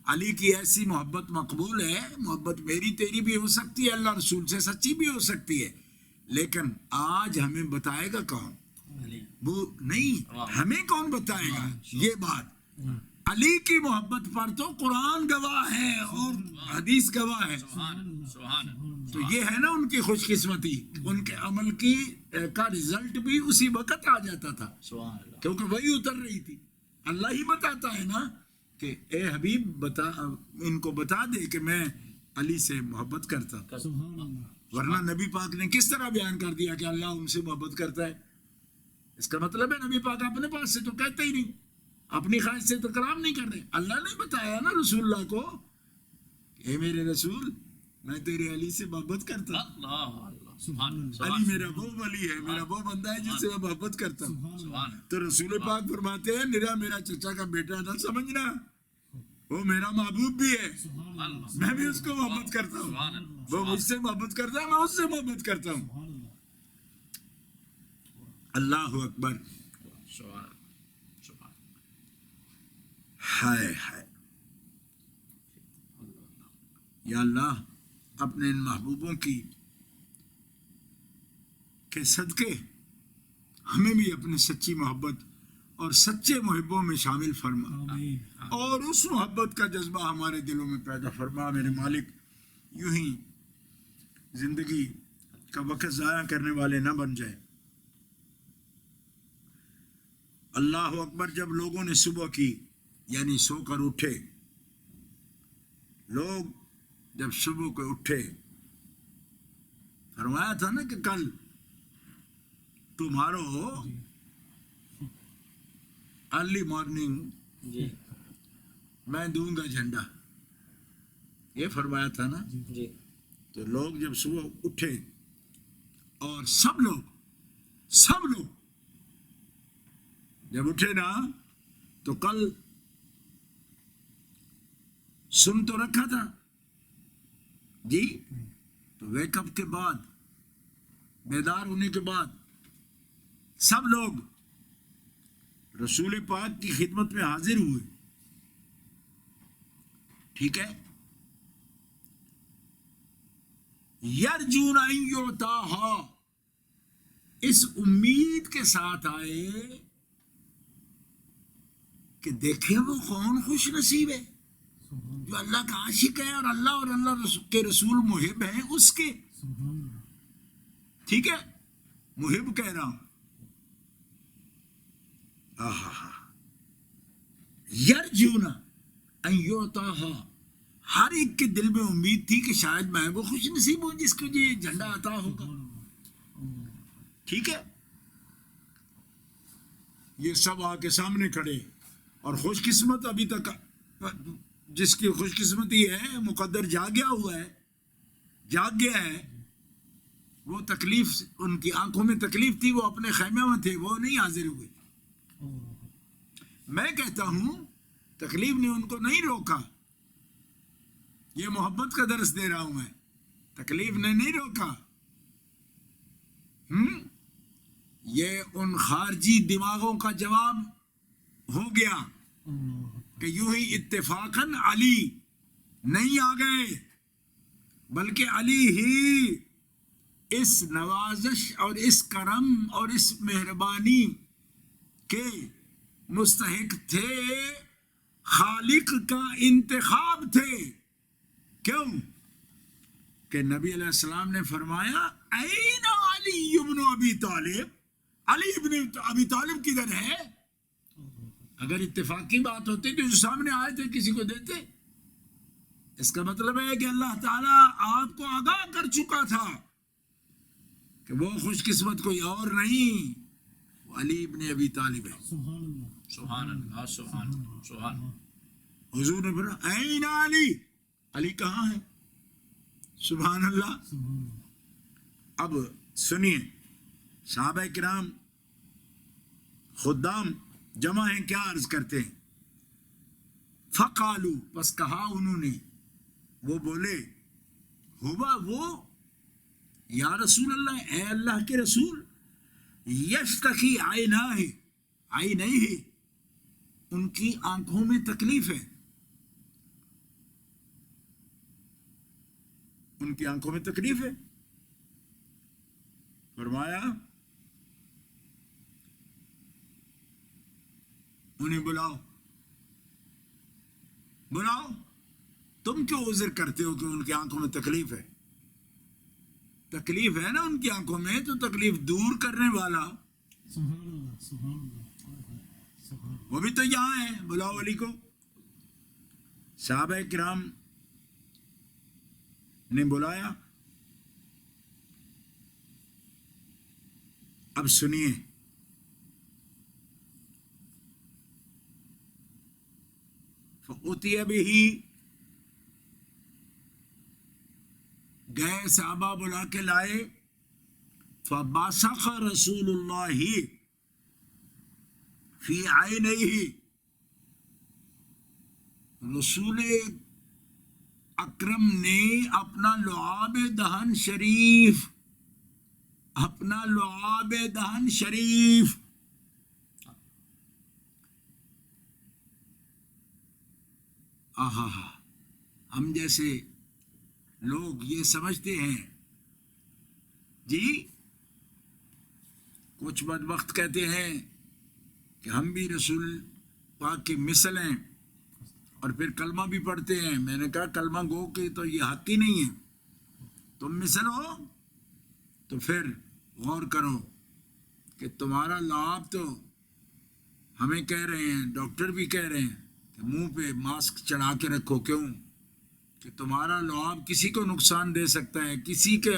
علی کی ایسی محبت مقبول ہے. محبت میری تیری بھی ہو سکتی ہے، اللہ رسول سے سچی بھی ہو سکتی ہے، لیکن آج ہمیں بتائے گا کون؟ وہ نہیں، ہمیں کون بتائے گا یہ بات؟ علی کی محبت پر تو قرآن گواہ ہے اور حدیث گواہ ہے. تو یہ ہے نا ان کی خوش قسمتی. ان کے عمل کی کا رزلٹ بھی اسی وقت آ جاتا تھا، کیونکہ وہی اتر رہی تھی. اللہ ہی بتاتا ہے نا کہ اے حبیب بتا، ان کو بتا دے کہ میں علی سے محبت کرتا ہوں. ورنہ نبی پاک نے کس طرح بیان کر دیا کہ اللہ ان سے محبت کرتا ہے؟ اس کا مطلب ہے نبی پاک اپنے پاس سے تو کہتے ہی نہیں، اپنی خواہش سے تو کلام نہیں کر رہے. اللہ نے بتایا نا رسول اللہ کو، اے میرے رسول میں تیرے علی سے محبت کرتا ہوں. علی میرا وہ ولی ہے، میرا وہ بندہ ہے جس سے میں محبت کرتا ہوں. تو رسول پاک فرماتے ہیں نرا میرا چچا کا بیٹا نہ سمجھنا، وہ میرا محبوب بھی ہے، میں بھی اس کو محبت کرتا ہوں. وہ مجھ سے محبت کرتا ہے، میں اس سے محبت کرتا ہوں. اللہ اکبر. ہائے ہائے. یا اللہ اپنے ان محبوبوں کی کے صدقے ہمیں بھی اپنے سچی محبت اور سچے محبوں میں شامل فرما، اور اس محبت کا جذبہ ہمارے دلوں میں پیدا فرما. میرے مالک یوں ہی زندگی کا وقت ضائع کرنے والے نہ بن جائے. اللہ اکبر. جب لوگوں نے صبح کی یعنی سو کر اٹھے، لوگ جب صبح کو اٹھے، فرمایا تھا نا کہ کل تمہارو ارلی مارننگ میں دوں گا جھنڈا، یہ فرمایا تھا نا. تو لوگ جب صبح اٹھے اور سب لوگ جب اٹھے نا، تو کل سن تو رکھا تھا جی. تو ویک اپ کے بعد، بیدار ہونے کے بعد سب لوگ رسول پاک کی خدمت میں حاضر ہوئے. ٹھیک ہے. یرجون ان یعطاہا، اس امید کے ساتھ آئے کہ دیکھیں وہ کون خوش نصیب ہے جو اللہ کا عاشق ہے اور اللہ کے رسول محب ہیں اس کے. ٹھیک ہے، محب کہہ رہا ہوں. یرجون ان یعطاہا، ہر ایک کے دل میں امید تھی کہ شاید میں وہ خوش نصیب ہوں جس کو یہ جھنڈا عطا ہوگا. ٹھیک ہے. یہ سب آ کے سامنے کھڑے، اور خوش قسمت ابھی تک جس کی خوش قسمتی ہے، مقدر جاگ گیا ہے، وہ تکلیف، ان کی آنکھوں میں تکلیف تھی، وہ اپنے خیمے میں تھے، وہ نہیں حاضر ہوئے. میں کہتا ہوں تکلیف نے ان کو نہیں روکا. یہ محبت کا درس دے رہا ہوں میں. تکلیف نے نہیں روکا. یہ ان خارجی دماغوں کا جواب ہو گیا کہ یوں ہی اتفاقاً علی نہیں آ گئے، بلکہ علی ہی اس نوازش اور اس کرم اور اس مہربانی کے مستحق تھے. خالق کا انتخاب تھے. کیوں؟ کہ نبی علیہ السلام نے فرمایا این علی ابن ابی طالب، علی ابن ابی طالب کدھر ہے؟ اگر اتفاقی بات ہوتی تو جو سامنے آئے تھے کسی کو دیتے. اس کا مطلب ہے کہ اللہ تعالیٰ آپ کو آگاہ کر چکا تھا کہ وہ خوش قسمت کوئی اور نہیں، وہ علی ابن ابی طالب ہے. سبحان اللہ سبحان اللہ سبحان اللہ. حضور نے فرمایا این علی، علی کہاں ہے؟ سبحان اللہ. اب سنیے، صحابہ کرام خدام جمع ہیں، کیا عرض کرتے ہیں؟ فقالو، پس کہا انہوں نے، وہ بولے، ہوا وہ یا رسول اللہ، اے اللہ کے رسول، یشتکی عیناہ، عینیہ، ان کی آنکھوں میں تکلیف ہے، ان کی آنکھوں میں تکلیف ہے. فرمایا انہیں بلاؤ، بلاؤ. تم کیوں عذر کرتے ہو کہ ان کی آنکھوں میں تکلیف ہے؟ تکلیف ہے نا ان کی آنکھوں میں، تو تکلیف دور کرنے والا وہ بھی تو یہاں ہے. بلاؤ علی کو. صحابہ کرام نے بلایا. اب سنیے، فأتی بہ، گئے صحابہ بلا کے لائے. فبصق رسول اللہ فی عینیہ، رسول اکرم نے اپنا لعاب دہن شریف، اپنا لعاب دہن شریف آہا، ہم جیسے لوگ یہ سمجھتے ہیں جی، کچھ بدبخت کہتے ہیں کہ ہم بھی رسول پاک کی مثل ہیں اور پھر کلمہ بھی پڑھتے ہیں. میں نے کہا کلمہ گو کہ تو یہ حق ہی نہیں ہے. تم مثل ہو تو پھر غور کرو کہ تمہارا لعاب تو ہمیں کہہ رہے ہیں، ڈاکٹر بھی کہہ رہے ہیں کہ منہ پہ ماسک چڑھا کے رکھو. کیوں؟ کہ تمہارا لعاب کسی کو نقصان دے سکتا ہے، کسی کے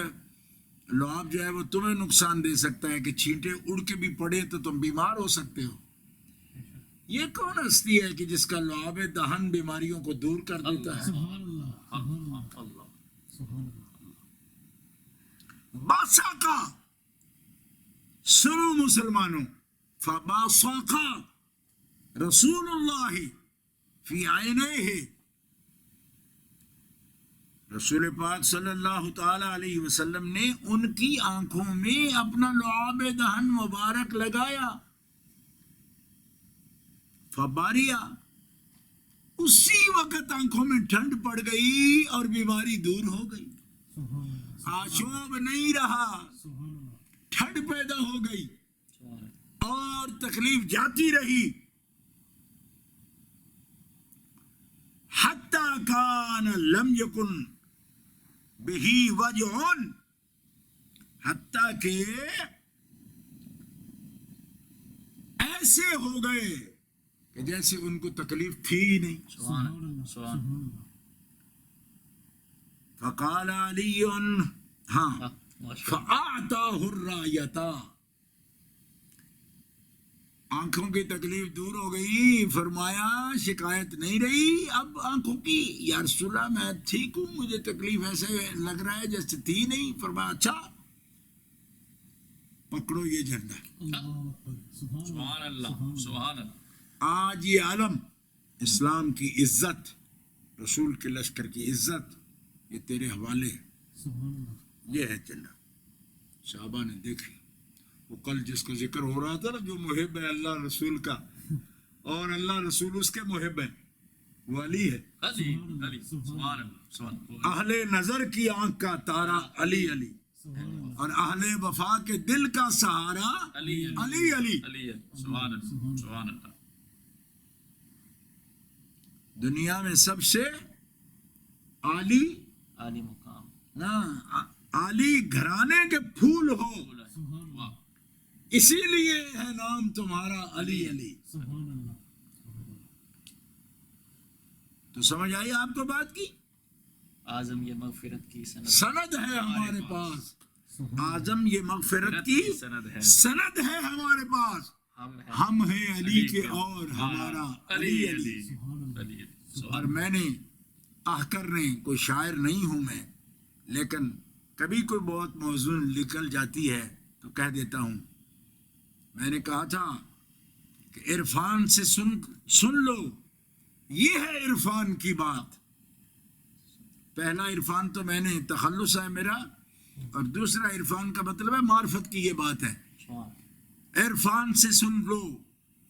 لعاب جو ہے وہ تمہیں نقصان دے سکتا ہے، کہ چھینٹے اڑ کے بھی پڑے تو تم بیمار ہو سکتے ہو. یہ کون ہستی ہے کہ جس کا لعاب دہن بیماریوں کو دور کر دیتا ہے؟ باساقا، سنو مسلمانوں، فباساقا رسول اللہ فی عینیہ، رسول پاک صلی اللہ تعالی علیہ وسلم نے ان کی آنکھوں میں اپنا لعاب دہن مبارک لگایا. فباریا، اسی وقت آنکھوں میں ٹھنڈ پڑ گئی اور بیماری دور ہو گئی. آشوب نہیں رہا، ٹھنڈ پیدا ہو گئی اور تکلیف جاتی رہی. حتی کان لم یکن بہی وجع، حتی کہ ایسے ہو گئے کہ جیسے ان کو تکلیف تھی ہی نہیں. سبحان اللہ سبحان اللہ. فقال علی، ہاں، فاعطاہ الرایۃ، آنکھوں کی تکلیف دور ہو گئی. فرمایا شکایت نہیں رہی اب آنکھوں کی. یا رسول اللہ میں ٹھیک ہوں، مجھے تکلیف ایسے لگ رہا ہے جیسے تھی نہیں. فرمایا اچھا پکڑو یہ جھنڈا. سبحان اللہ سبحان اللہ. آج یہ عالم اسلام کی عزت، رسول کے لشکر کی عزت، یہ تیرے حوالے ہے. یہ ہے چلا. صحابہ نے دیکھی، وہ کل جس کا ذکر ہو رہا تھا نا، جو محب ہے اللہ رسول کا اور اللہ رسول اس کے محب ہے، وہ علی ہے. علی علی سبحان اللہ سبحان اللہ. اہل نظر کی آنکھ کا تارا علی علی، اور اہل وفا کے دل کا سہارا علی علی علی. علی سبحان اللہ سبحان اللہ. دنیا میں سب سے عالی عالی مقام نہ عالی گھرانے کے پھول ہو، واہ اسی لیے ہے نام تمہارا علی علی۔ تو سمجھ آئی آپ کو بات کی؟ اعظم یہ مغفرت کی سند ہے ہمارے پاس، اعظم یہ مغفرت کی سند ہے ہمارے پاس، ہم ہیں علی کے اور ہمارا علی علی۔ اور میں نے کرنے کوئی شاعر نہیں ہوں میں، لیکن کبھی کوئی بہت موزوں نکل جاتی ہے تو کہہ دیتا ہوں۔ میں نے کہا تھا کہ عرفان سے سن لو، یہ ہے عرفان کی بات۔ پہلا عرفان تو میں نے تخلص ہے میرا، اور دوسرا عرفان کا مطلب ہے معرفت کی یہ بات ہے۔ عرفان سے سن لو،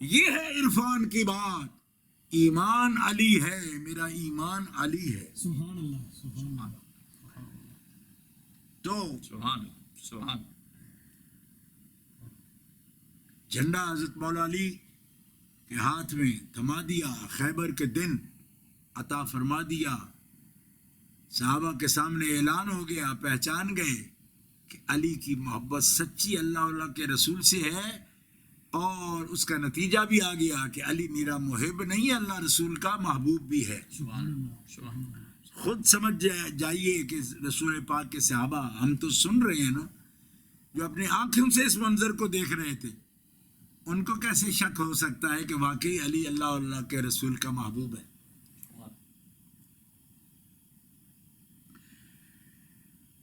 یہ ہے عرفان کی بات، ایمان علی ہے، میرا ایمان علی ہے۔ سبحان اللہ سبحان اللہ۔ تو سبحان جھنڈا حضرت مولا علی کے ہاتھ میں تھما دیا، خیبر کے دن عطا فرما دیا، صحابہ کے سامنے اعلان ہو گیا، پہچان گئے کہ علی کی محبت سچی اللہ کے رسول سے ہے، اور اس کا نتیجہ بھی آ گیا کہ علی میرا محب نہیں، اللہ رسول کا محبوب بھی ہے۔ خود سمجھ جائیے کہ رسول پاک کے صحابہ، ہم تو سن رہے ہیں نا، جو اپنی آنکھوں سے اس منظر کو دیکھ رہے تھے، ان کو کیسے شک ہو سکتا ہے کہ واقعی علی اللہ کے رسول کا محبوب ہے؟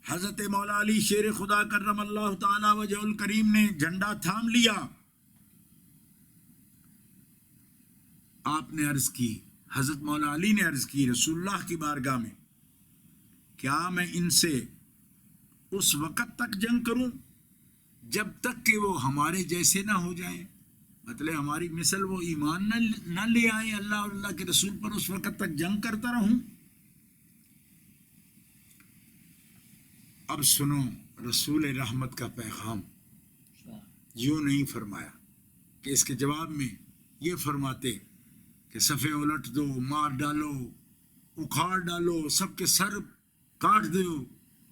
حضرت مولا علی شیر خدا کرم اللہ تعالی وجہ الکریم نے جھنڈا تھام لیا۔ آپ نے عرض کی، حضرت مولا علی نے عرض کی رسول اللہ کی بارگاہ میں، کیا میں ان سے اس وقت تک جنگ کروں جب تک کہ وہ ہمارے جیسے نہ ہو جائیں، مطلب ہماری مثل وہ ایمان نہ لے آئیں اللہ اور اللہ کے رسول پر، اس وقت تک جنگ کرتا رہوں؟ اب سنو رسول رحمت کا پیغام، یوں نہیں فرمایا کہ اس کے جواب میں یہ فرماتے کہ صفے الٹ دو، مار ڈالو، اکھاڑ ڈالو، سب کے سر کاٹ دو،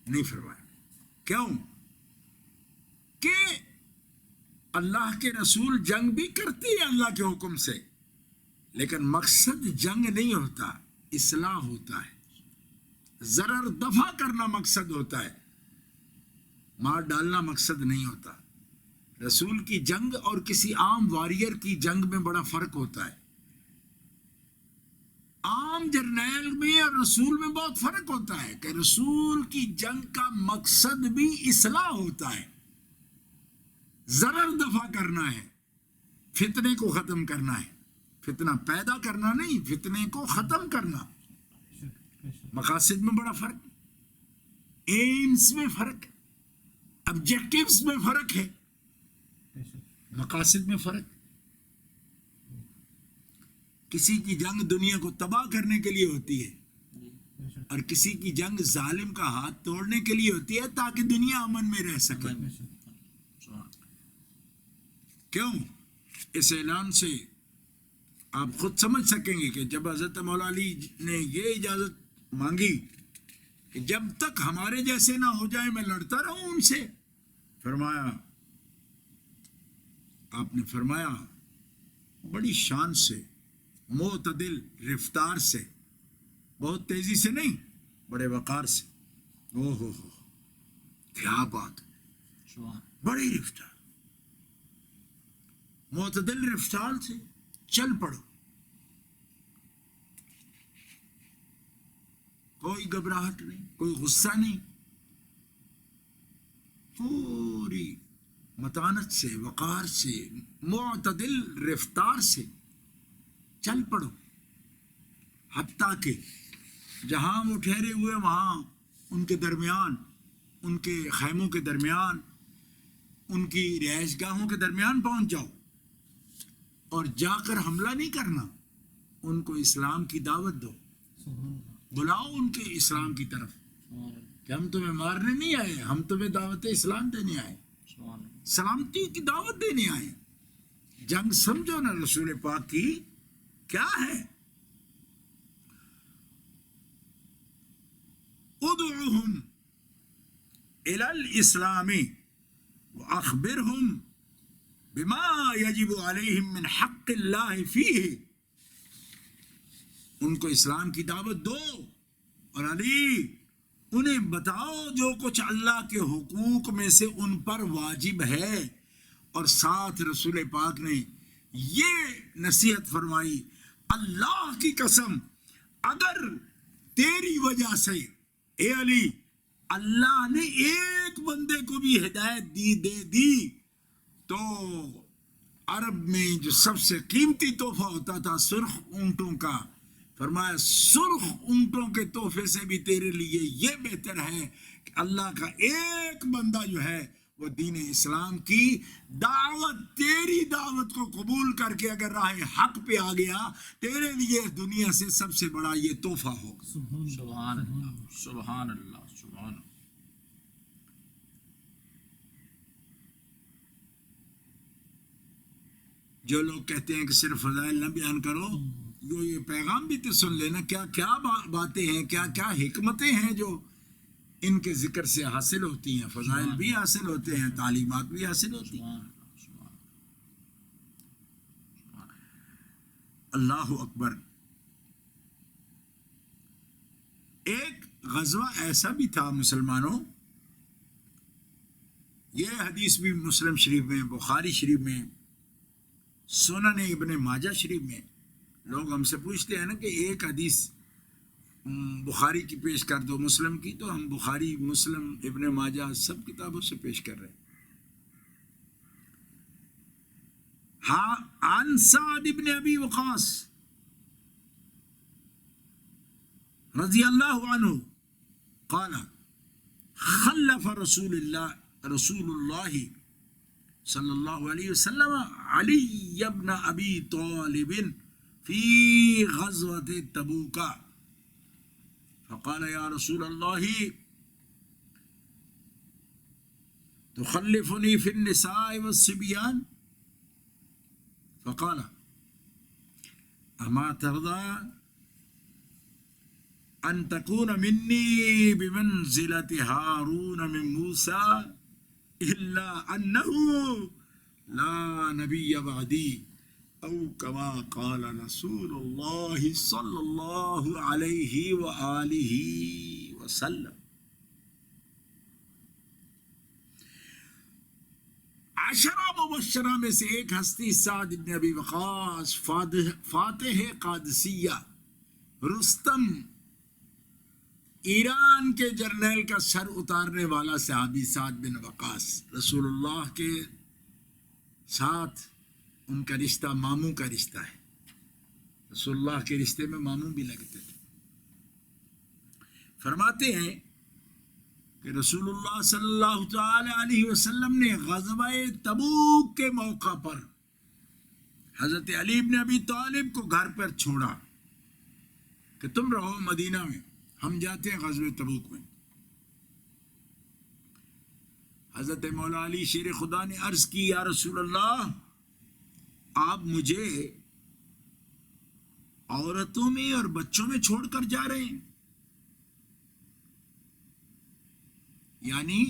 نہیں فرمایا۔ کیوں؟ کہ اللہ کے رسول جنگ بھی کرتی ہے اللہ کے حکم سے، لیکن مقصد جنگ نہیں ہوتا، اصلاح ہوتا ہے، ضرر دفع کرنا مقصد ہوتا ہے، مار ڈالنا مقصد نہیں ہوتا۔ رسول کی جنگ اور کسی عام واریر کی جنگ میں بڑا فرق ہوتا ہے، عام جرنیل میں اور رسول میں بہت فرق ہوتا ہے کہ رسول کی جنگ کا مقصد بھی اصلاح ہوتا ہے، ضرر دفع کرنا ہے، فتنے کو ختم کرنا ہے، فتنہ پیدا کرنا نہیں، فتنے کو ختم کرنا۔ مقاصد میں بڑا فرق، ایمز میں فرق، آبجیکٹیوز میں فرق ہے، مقاصد میں فرق۔ کسی کی جنگ دنیا کو تباہ کرنے کے لیے ہوتی ہے، اور کسی کی جنگ ظالم کا ہاتھ توڑنے کے لیے ہوتی ہے تاکہ دنیا امن میں رہ سکے۔ کیوں؟ اس اعلان سے آپ خود سمجھ سکیں گے کہ جب حضرت مولا علی نے یہ اجازت مانگی کہ جب تک ہمارے جیسے نہ ہو جائے میں لڑتا رہوں ان سے، فرمایا، آپ نے فرمایا بڑی شان سے، معتدل رفتار سے، بہت تیزی سے نہیں، بڑے وقار سے، او ہو کیا بات، بڑی رفتار، معتدل رفتار سے چل پڑو، کوئی گھبراہٹ نہیں، کوئی غصہ نہیں، پوری متانت سے، وقار سے، معتدل رفتار سے چل پڑو، حتیٰ کہ جہاں وہ ٹھہرے ہوئے وہاں ان کے درمیان، ان کے خیموں کے درمیان، ان کی رہائش گاہوں کے درمیان پہنچ جاؤ، اور جا کر حملہ نہیں کرنا، ان کو اسلام کی دعوت دو، بلاؤ ان کے اسلام کی طرف، کہ ہم تمہیں مارنے نہیں آئے، ہم تمہیں دعوت اسلام دینے آئے، سلامتی کی دعوت دینے آئے۔ جنگ سمجھو نا رسول پاک کی کیا ہے، ادعوہم الی الاسلام واخبرہم بما یجب علیہم من حق اللہ فیہ، ان کو اسلام کی دعوت دو اور علی انہیں بتاؤ جو کچھ اللہ کے حقوق میں سے ان پر واجب ہے۔ اور ساتھ رسول پاک نے یہ نصیحت فرمائی، اللہ کی قسم اگر تیری وجہ سے اے علی اللہ نے ایک بندے کو بھی ہدایت دے دی تو عرب میں جو سب سے قیمتی تحفہ ہوتا تھا سرخ اونٹوں کا، فرمایا سرخ اونٹوں کے تحفے سے بھی تیرے لیے یہ بہتر ہے کہ اللہ کا ایک بندہ جو ہے وہ دین اسلام کی دعوت، تیری دعوت کو قبول کر کے اگر راہ حق پہ آ گیا، تیرے لیے دنیا سے سب سے بڑا یہ تحفہ ہوگا۔ سبحان اللہ، سبحان اللہ، سبحان اللہ۔ جو لوگ کہتے ہیں کہ صرف فضائل نہ بیان کرو، یہ پیغام بھی تو سن لینا، کیا کیا باتیں ہیں، کیا کیا حکمتیں ہیں جو ان کے ذکر سے حاصل ہوتی ہیں، فضائل بھی حاصل ہوتے ہیں، تعلیمات بھی حاصل ہوتی ہیں۔ اللہ اکبر۔ ایک غزوہ ایسا بھی تھا مسلمانوں، یہ حدیث بھی مسلم شریف میں، بخاری شریف میں، سنن ابن ماجہ شریف میں۔ لوگ ہم سے پوچھتے ہیں نا کہ ایک حدیث بخاری کی پیش کر دو، مسلم کی، تو ہم بخاری، مسلم، ابن ماجہ سب کتابوں سے پیش کر رہے ہیں۔ ہاں، عن سعد ابن ابی وقاص رضی اللہ عنہ قال خلف رسول اللہ صلی اللہ علیہ وسلم علی ابن ابی طالب فی غزوۃ تبوک فقال یا رسول اللہ تخلفنی فی النساء والصبیان فقال اما ترضى ان تكون مني بمنزلة هارون من موسى الا انه لا نبي بعدي او كما قال رسول الله صلی اللہ علیہ وآلہ وسلم۔ عشرہ مبشرہ میں سے ایک ہستی سعد بن ابی وقاص، فاتح قادسیہ، رستم، ایران کے جرنیل کا سر اتارنے والا صحابی سعد بن وقاص، رسول اللہ کے ساتھ ان کا رشتہ ماموں کا رشتہ ہے، رسول اللہ کے رشتے میں ماموں بھی لگتے تھے۔ فرماتے ہیں کہ رسول اللہ صلی اللہ تعالی علیہ وسلم نے غزوہ تبوک کے موقع پر حضرت علی بن ابی طالب کو گھر پر چھوڑا کہ تم رہو مدینہ میں، ہم جاتے ہیں غزوہ تبوک میں۔ حضرت مولا علی شیر خدا نے عرض کی یا رسول اللہ آپ مجھے عورتوں میں اور بچوں میں چھوڑ کر جا رہے ہیں، یعنی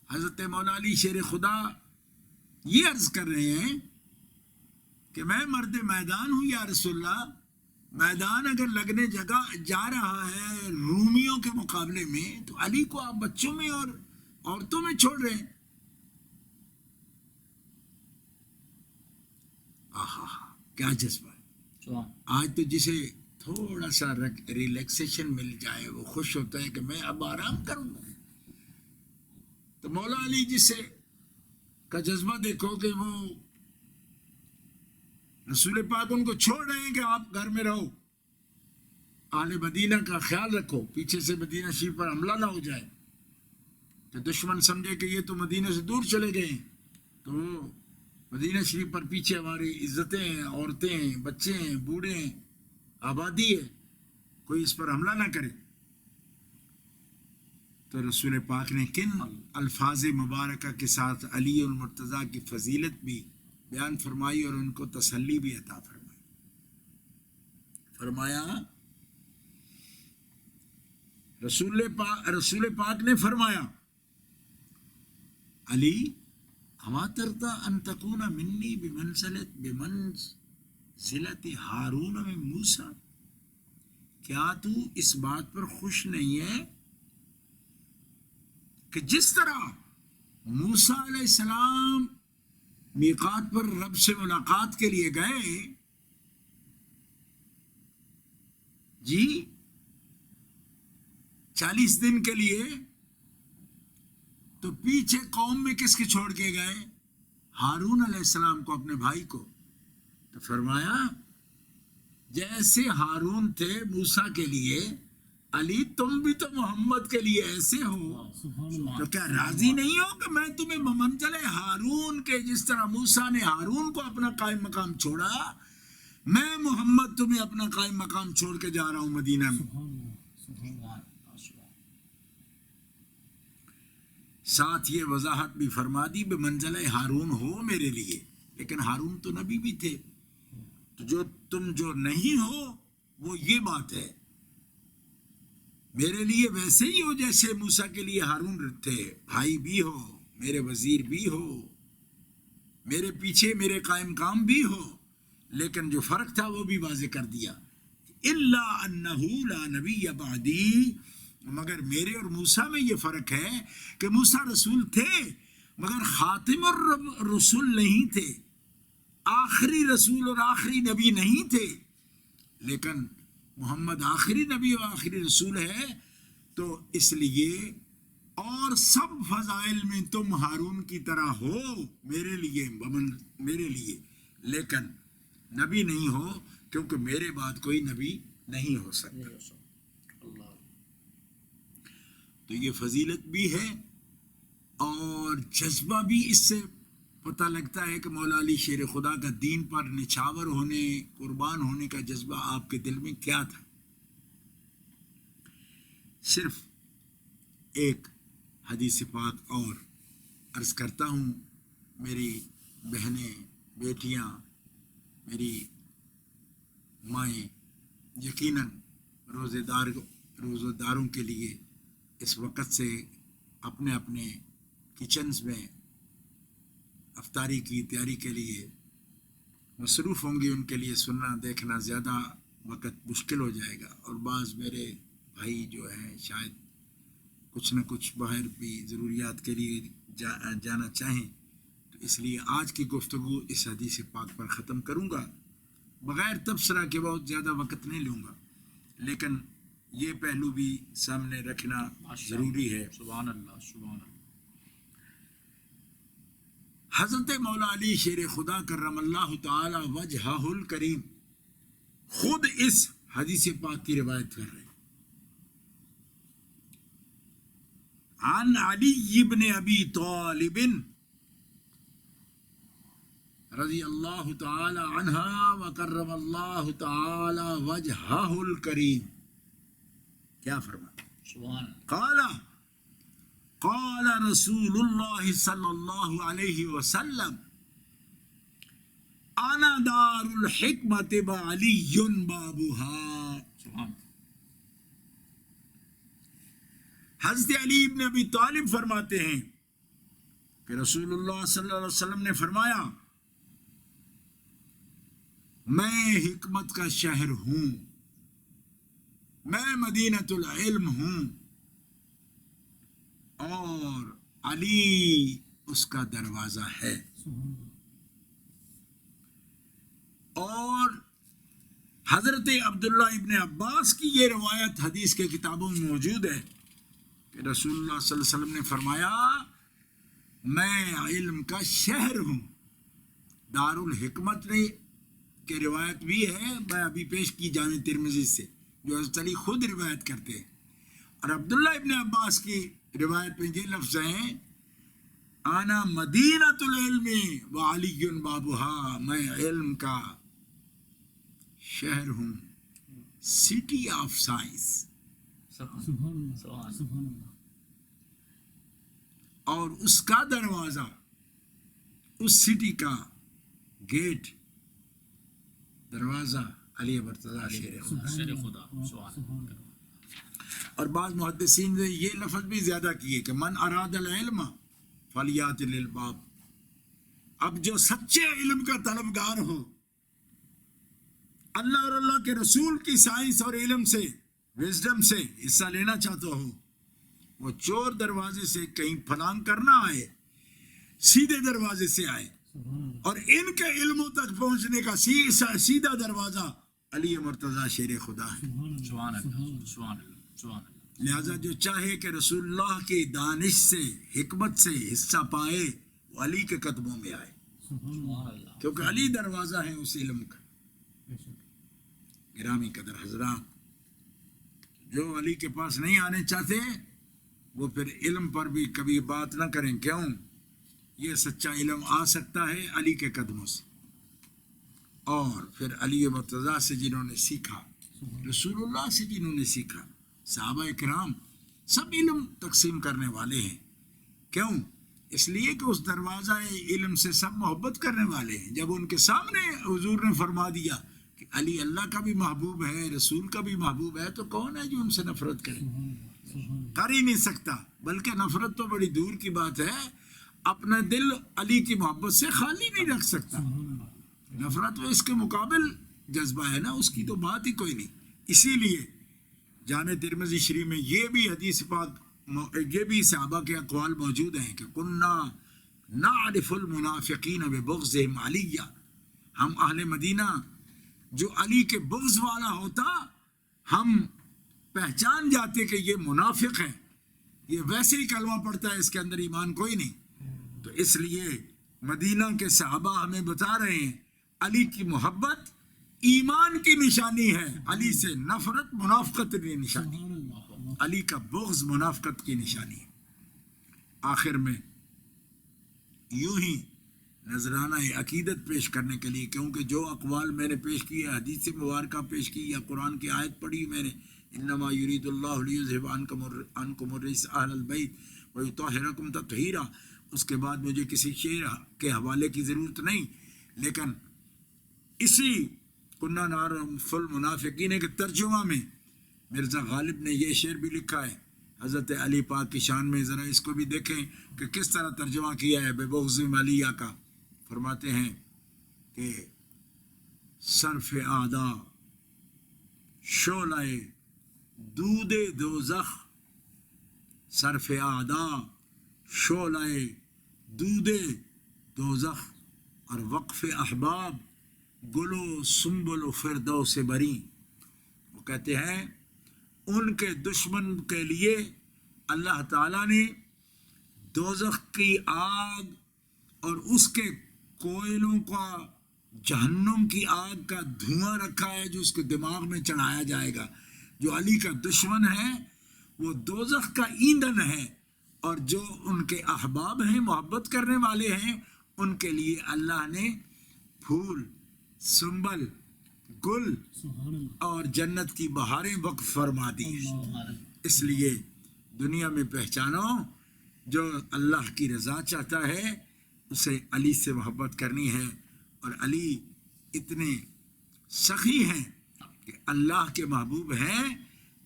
حضرت مولا علی شیر خدا یہ عرض کر رہے ہیں کہ میں مرد میدان ہوں یا رسول اللہ، میدان اگر لگنے جگہ جا رہا ہے رومیوں کے مقابلے میں تو علی کو آپ بچوں میں اور عورتوں میں چھوڑ رہے ہیں۔ آہا کیا جذبہ ہے! آج تو جسے تھوڑا سا ریلیکسیشن مل جائے وہ خوش ہوتا ہے کہ میں اب آرام کروں گا۔ تو مولا علی جسے کا جذبہ دیکھو کہ وہ رسول پاک ان کو چھوڑ رہے ہیں کہ آپ گھر میں رہو، اہل مدینہ کا خیال رکھو، پیچھے سے مدینہ شریف پر حملہ نہ ہو جائے تو دشمن سمجھے کہ یہ تو مدینہ سے دور چلے گئے ہیں، تو مدینہ شریف پر پیچھے ہماری عزتیں ہیں، عورتیں ہیں، بچے ہیں، بوڑھے ہیں، آبادی ہے، کوئی اس پر حملہ نہ کرے۔ تو رسول پاک نے کن الفاظ مبارکہ کے ساتھ علی المرتضیٰ کی فضیلت بھی بیان فرمائی اور ان کو تسلی بھی عطا فرمائی۔ فرمایا رسول پاک نے فرمایا علی اما ترضى ان تكون منی بمنزلت ہارون من موسیٰ، کیا تو اس بات پر خوش نہیں ہے کہ جس طرح موسیٰ علیہ السلام میقات پر رب سے ملاقات کے لیے گئے، جی 40 دن کے لیے، تو پیچھے قوم میں کس کے چھوڑ کے گئے؟ ہارون علیہ السلام کو، اپنے بھائی کو۔ تو فرمایا جیسے ہارون تھے موسیٰ کے لیے، علی تم بھی تو محمد کے لیے ایسے ہو، تو کیا راضی نہیں ہو کہ میں تمہیں بمنزل ہارون کے، جس طرح موسیٰ نے ہارون کو اپنا قائم مقام چھوڑا، میں محمد تمہیں اپنا قائم مقام چھوڑ کے جا رہا ہوں مدینہ میں۔ ساتھ یہ وضاحت بھی فرما دی بمنزل ہارون ہو میرے لیے، لیکن ہارون تو نبی بھی تھے، تو تم جو نہیں ہو وہ یہ بات ہے، میرے لیے ویسے ہی ہو جیسے موسیٰ کے لیے ہارون تھے، بھائی بھی ہو، میرے وزیر بھی ہو، میرے پیچھے میرے قائم کام بھی ہو، لیکن جو فرق تھا وہ بھی واضح کر دیا، الا انہ لا نبی بعدی، مگر میرے اور موسیٰ میں یہ فرق ہے کہ موسیٰ رسول تھے مگر خاتم الرسول نہیں تھے، آخری رسول اور آخری نبی نہیں تھے، لیکن محمد آخری نبی اور آخری رسول ہے، تو اس لیے اور سب فضائل میں تم ہارون کی طرح ہو میرے لیے، لیکن نبی نہیں ہو، کیونکہ میرے بعد کوئی نبی نہیں ہو سکتا۔ تو یہ فضیلت بھی ہے اور جذبہ بھی اس سے پتہ لگتا ہے کہ مولا علی شیر خدا کا دین پر نچھاور ہونے، قربان ہونے کا جذبہ آپ کے دل میں کیا تھا۔ صرف ایک حدیث پاک اور عرض کرتا ہوں، میری بہنیں، بیٹیاں، میری مائیں، یقیناً روزے داروں کے لیے اس وقت سے اپنے اپنے کچنز میں افطاری کی تیاری کے لیے مصروف ہوں گی، ان کے لیے سننا دیکھنا زیادہ وقت مشکل ہو جائے گا، اور بعض میرے بھائی جو ہیں شاید کچھ نہ کچھ باہر بھی ضروریات کے لیے جانا چاہیں، تو اس لیے آج کی گفتگو اس حدیث پاک پر ختم کروں گا، بغیر تبصرہ کے بہت زیادہ وقت نہیں لوں گا، لیکن یہ پہلو بھی سامنے رکھنا ضروری ہے۔ سبحان اللہ، سبحان اللہ۔ حضرت مولا علی شیر خدا کرم اللہ تعالی وجہہ الکریم خود اس حدیث پاک کی روایت کر رہے ہیں، عن علی بن ابی طالب رضی اللہ تعالی عنہ وکرم اللہ تعالی وجہہ الکریم، کیا فرمایا؟ سبحان قال رسول اللہ صلی اللہ علیہ وسلم انا دار الحکمت بعلی بابها۔ سبحان۔ حضرت علی بن ابی طالب فرماتے ہیں کہ رسول اللہ صلی اللہ علیہ وسلم نے فرمایا، میں حکمت کا شہر ہوں، میں مدینۃ العلم ہوں، اور علی اس کا دروازہ ہے۔ اور حضرت عبداللہ ابن عباس کی یہ روایت حدیث کے کتابوں میں موجود ہے کہ رسول اللہ صلی اللہ علیہ وسلم نے فرمایا، میں علم کا شہر ہوں۔ دار الحکمت نے کی روایت بھی ہے، میں ابھی پیش کی جامع ترمذی سے، جو حضرت علی خود روایت کرتے ہیں، اور عبداللہ ابن عباس کی روایت میں یہ لفظ ہیں، آنا مدینۃ العلم وعلی بابها، میں علم کا شہر ہوں، سٹی آف سائنس، اور اس کا دروازہ، اس سٹی کا گیٹ، دروازہ علی مرتضیٰ شیر خدا۔ شیر خدا، سبحان۔ اور بعض محدثین نے یہ لفظ بھی زیادہ کیے کہ من اراد العلم فلیات للباب، اب جو سچے علم کا طلبگار ہو، اللہ اور اللہ کے رسول کی سائنس اور علم سے، وزڈم سے حصہ لینا چاہتا ہو، وہ چور دروازے سے کہیں پھلانگ کرنا آئے، سیدھے دروازے سے آئے، اور ان کے علموں تک پہنچنے کا سیدھا دروازہ علی مرتضی شیر خدا ہے۔ سبحان اللہ، سبحان اللہ، سبحان اللہ۔ لہذا جو چاہے کہ رسول اللہ کی دانش سے، حکمت سے حصہ پائے، وہ علی کے قدموں میں آئے، سبحان اللہ۔ کیونکہ علی دروازہ ہے اس علم کا۔ گرامی قدر حضرات، جو علی کے پاس نہیں آنے چاہتے وہ پھر علم پر بھی کبھی بات نہ کریں۔ کیوں؟ یہ سچا علم آ سکتا ہے علی کے قدموں سے، اور پھر علی مرتضیٰ سے جنہوں نے سیکھا، رسول اللہ سے جنہوں نے سیکھا، صحابہ کرام سب علم تقسیم کرنے والے ہیں۔ کیوں؟ اس لیے کہ اس دروازہ علم سے سب محبت کرنے والے ہیں۔ جب ان کے سامنے حضور نے فرما دیا کہ علی اللہ کا بھی محبوب ہے، رسول کا بھی محبوب ہے، تو کون ہے جو ان سے نفرت کرے؟ کر ہی نہیں سکتا۔ بلکہ نفرت تو بڑی دور کی بات ہے، اپنا دل علی کی محبت سے خالی نہیں رکھ سکتا۔ نفرت وہ اس کے مقابل جذبہ ہے نا، اس کی تو بات ہی کوئی نہیں۔ اسی لیے جامع ترمذی شریف میں یہ بھی حدیث پاک، یہ بھی صحابہ کے اقوال موجود ہیں کہ کننا نعرف المنافقین ببغضهم علیہ، ہم اہل مدینہ جو علی کے بغض والا ہوتا ہم پہچان جاتے کہ یہ منافق ہے، یہ ویسے ہی کلمہ پڑھتا ہے، اس کے اندر ایمان کوئی نہیں۔ تو اس لیے مدینہ کے صحابہ ہمیں بتا رہے ہیں علی کی محبت ایمان کی نشانی ہے، علی سے نفرت منافقت کی نشانی، علی کا بغض منافقت کی نشانی ہے۔ آخر میں یوں ہی نذرانہ عقیدت پیش کرنے کے لیے، کیونکہ جو اقوال میں نے پیش کیے، حدیث مبارکہ پیش کی یا قرآن کی آیت پڑھی میں نے، انما یرید اللہ لیذھب عنکم الرجس اہل البیت ویطہرکم تطہیرا، اس کے بعد مجھے کسی شعر کے حوالے کی ضرورت نہیں، لیکن اسی کننا نعرف المنافقین کے ترجمہ میں مرزا غالب نے یہ شعر بھی لکھا ہے حضرت علی پاک کی شان میں۔ ذرا اس کو بھی دیکھیں کہ کس طرح ترجمہ کیا ہے ببغض علیہ کا۔ فرماتے ہیں کہ صرف اعدا شعلہ دود دوزخ، صرف اعدا شعلہ دود دوزخ، اور وقف احباب گل و سنبل و فردوس بری۔ وہ کہتے ہیں ان کے دشمن کے لیے اللہ تعالیٰ نے دوزخ کی آگ اور اس کے کوئلوں کا، جہنم کی آگ کا دھواں رکھا ہے جو اس کے دماغ میں چڑھایا جائے گا۔ جو علی کا دشمن ہے وہ دوزخ کا ایندھن ہے، اور جو ان کے احباب ہیں، محبت کرنے والے ہیں، ان کے لیے اللہ نے پھول، سنبل، گل اور جنت کی بہاریں وقف فرما دی۔ اس لیے دنیا میں پہچانو جو اللہ کی رضا چاہتا ہے اسے علی سے محبت کرنی ہے، اور علی اتنے سخی ہیں کہ اللہ کے محبوب ہیں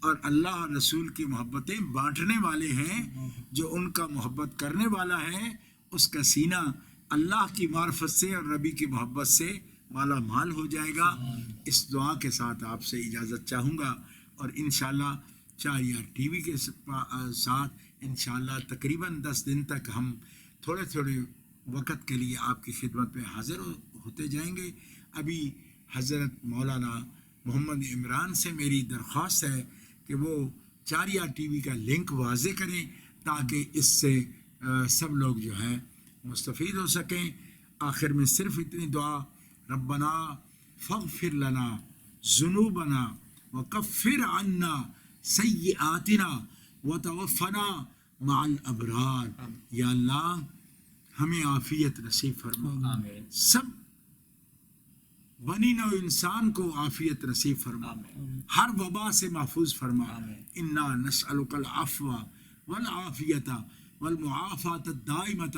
اور اللہ اور رسول کی محبتیں بانٹنے والے ہیں۔ جو ان کا محبت کرنے والا ہے اس کا سینہ اللہ کی معرفت سے اور نبی کی محبت سے مالا مال ہو جائے گا۔ اس دعا کے ساتھ آپ سے اجازت چاہوں گا، اور انشاءاللہ شہریار ٹی وی کے ساتھ انشاءاللہ تقریباً 10 دن تک ہم تھوڑے تھوڑے وقت کے لیے آپ کی خدمت میں حاضر ہوتے جائیں گے۔ ابھی حضرت مولانا محمد عمران سے میری درخواست ہے کہ وہ شہریار ٹی وی کا لنک واضح کریں تاکہ اس سے سب لوگ جو ہیں مستفید ہو سکیں۔ آخر میں صرف اتنی دعا، ربنا فاغفر لنا ذنوبنا وکفر عنا سیئاتنا وتوفنا مع الابرار۔ یا اللہ ہمیں عافیت نصیب فرما، آمین، سب بنی نو انسان کو عافیت نصیب فرما، ہر وبا سے محفوظ فرما۔ انا نسألک العفو والعافیت والمعافات الدائمۃ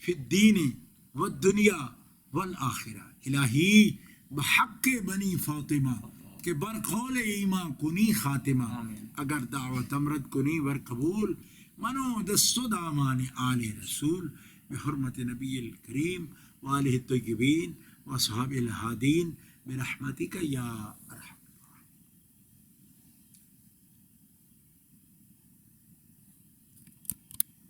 فی الدین والدنیا والآخرہ۔ الہی بحق بنی فاطمہ کہ برقول ایمان کنی خاتمہ آمین. اگر دعوت امرد کنی ور قبول منو دستو دامان آل رسول بحرمت نبی الکریم وآلہ الطیبین واصحاب الہادین برحمتک یا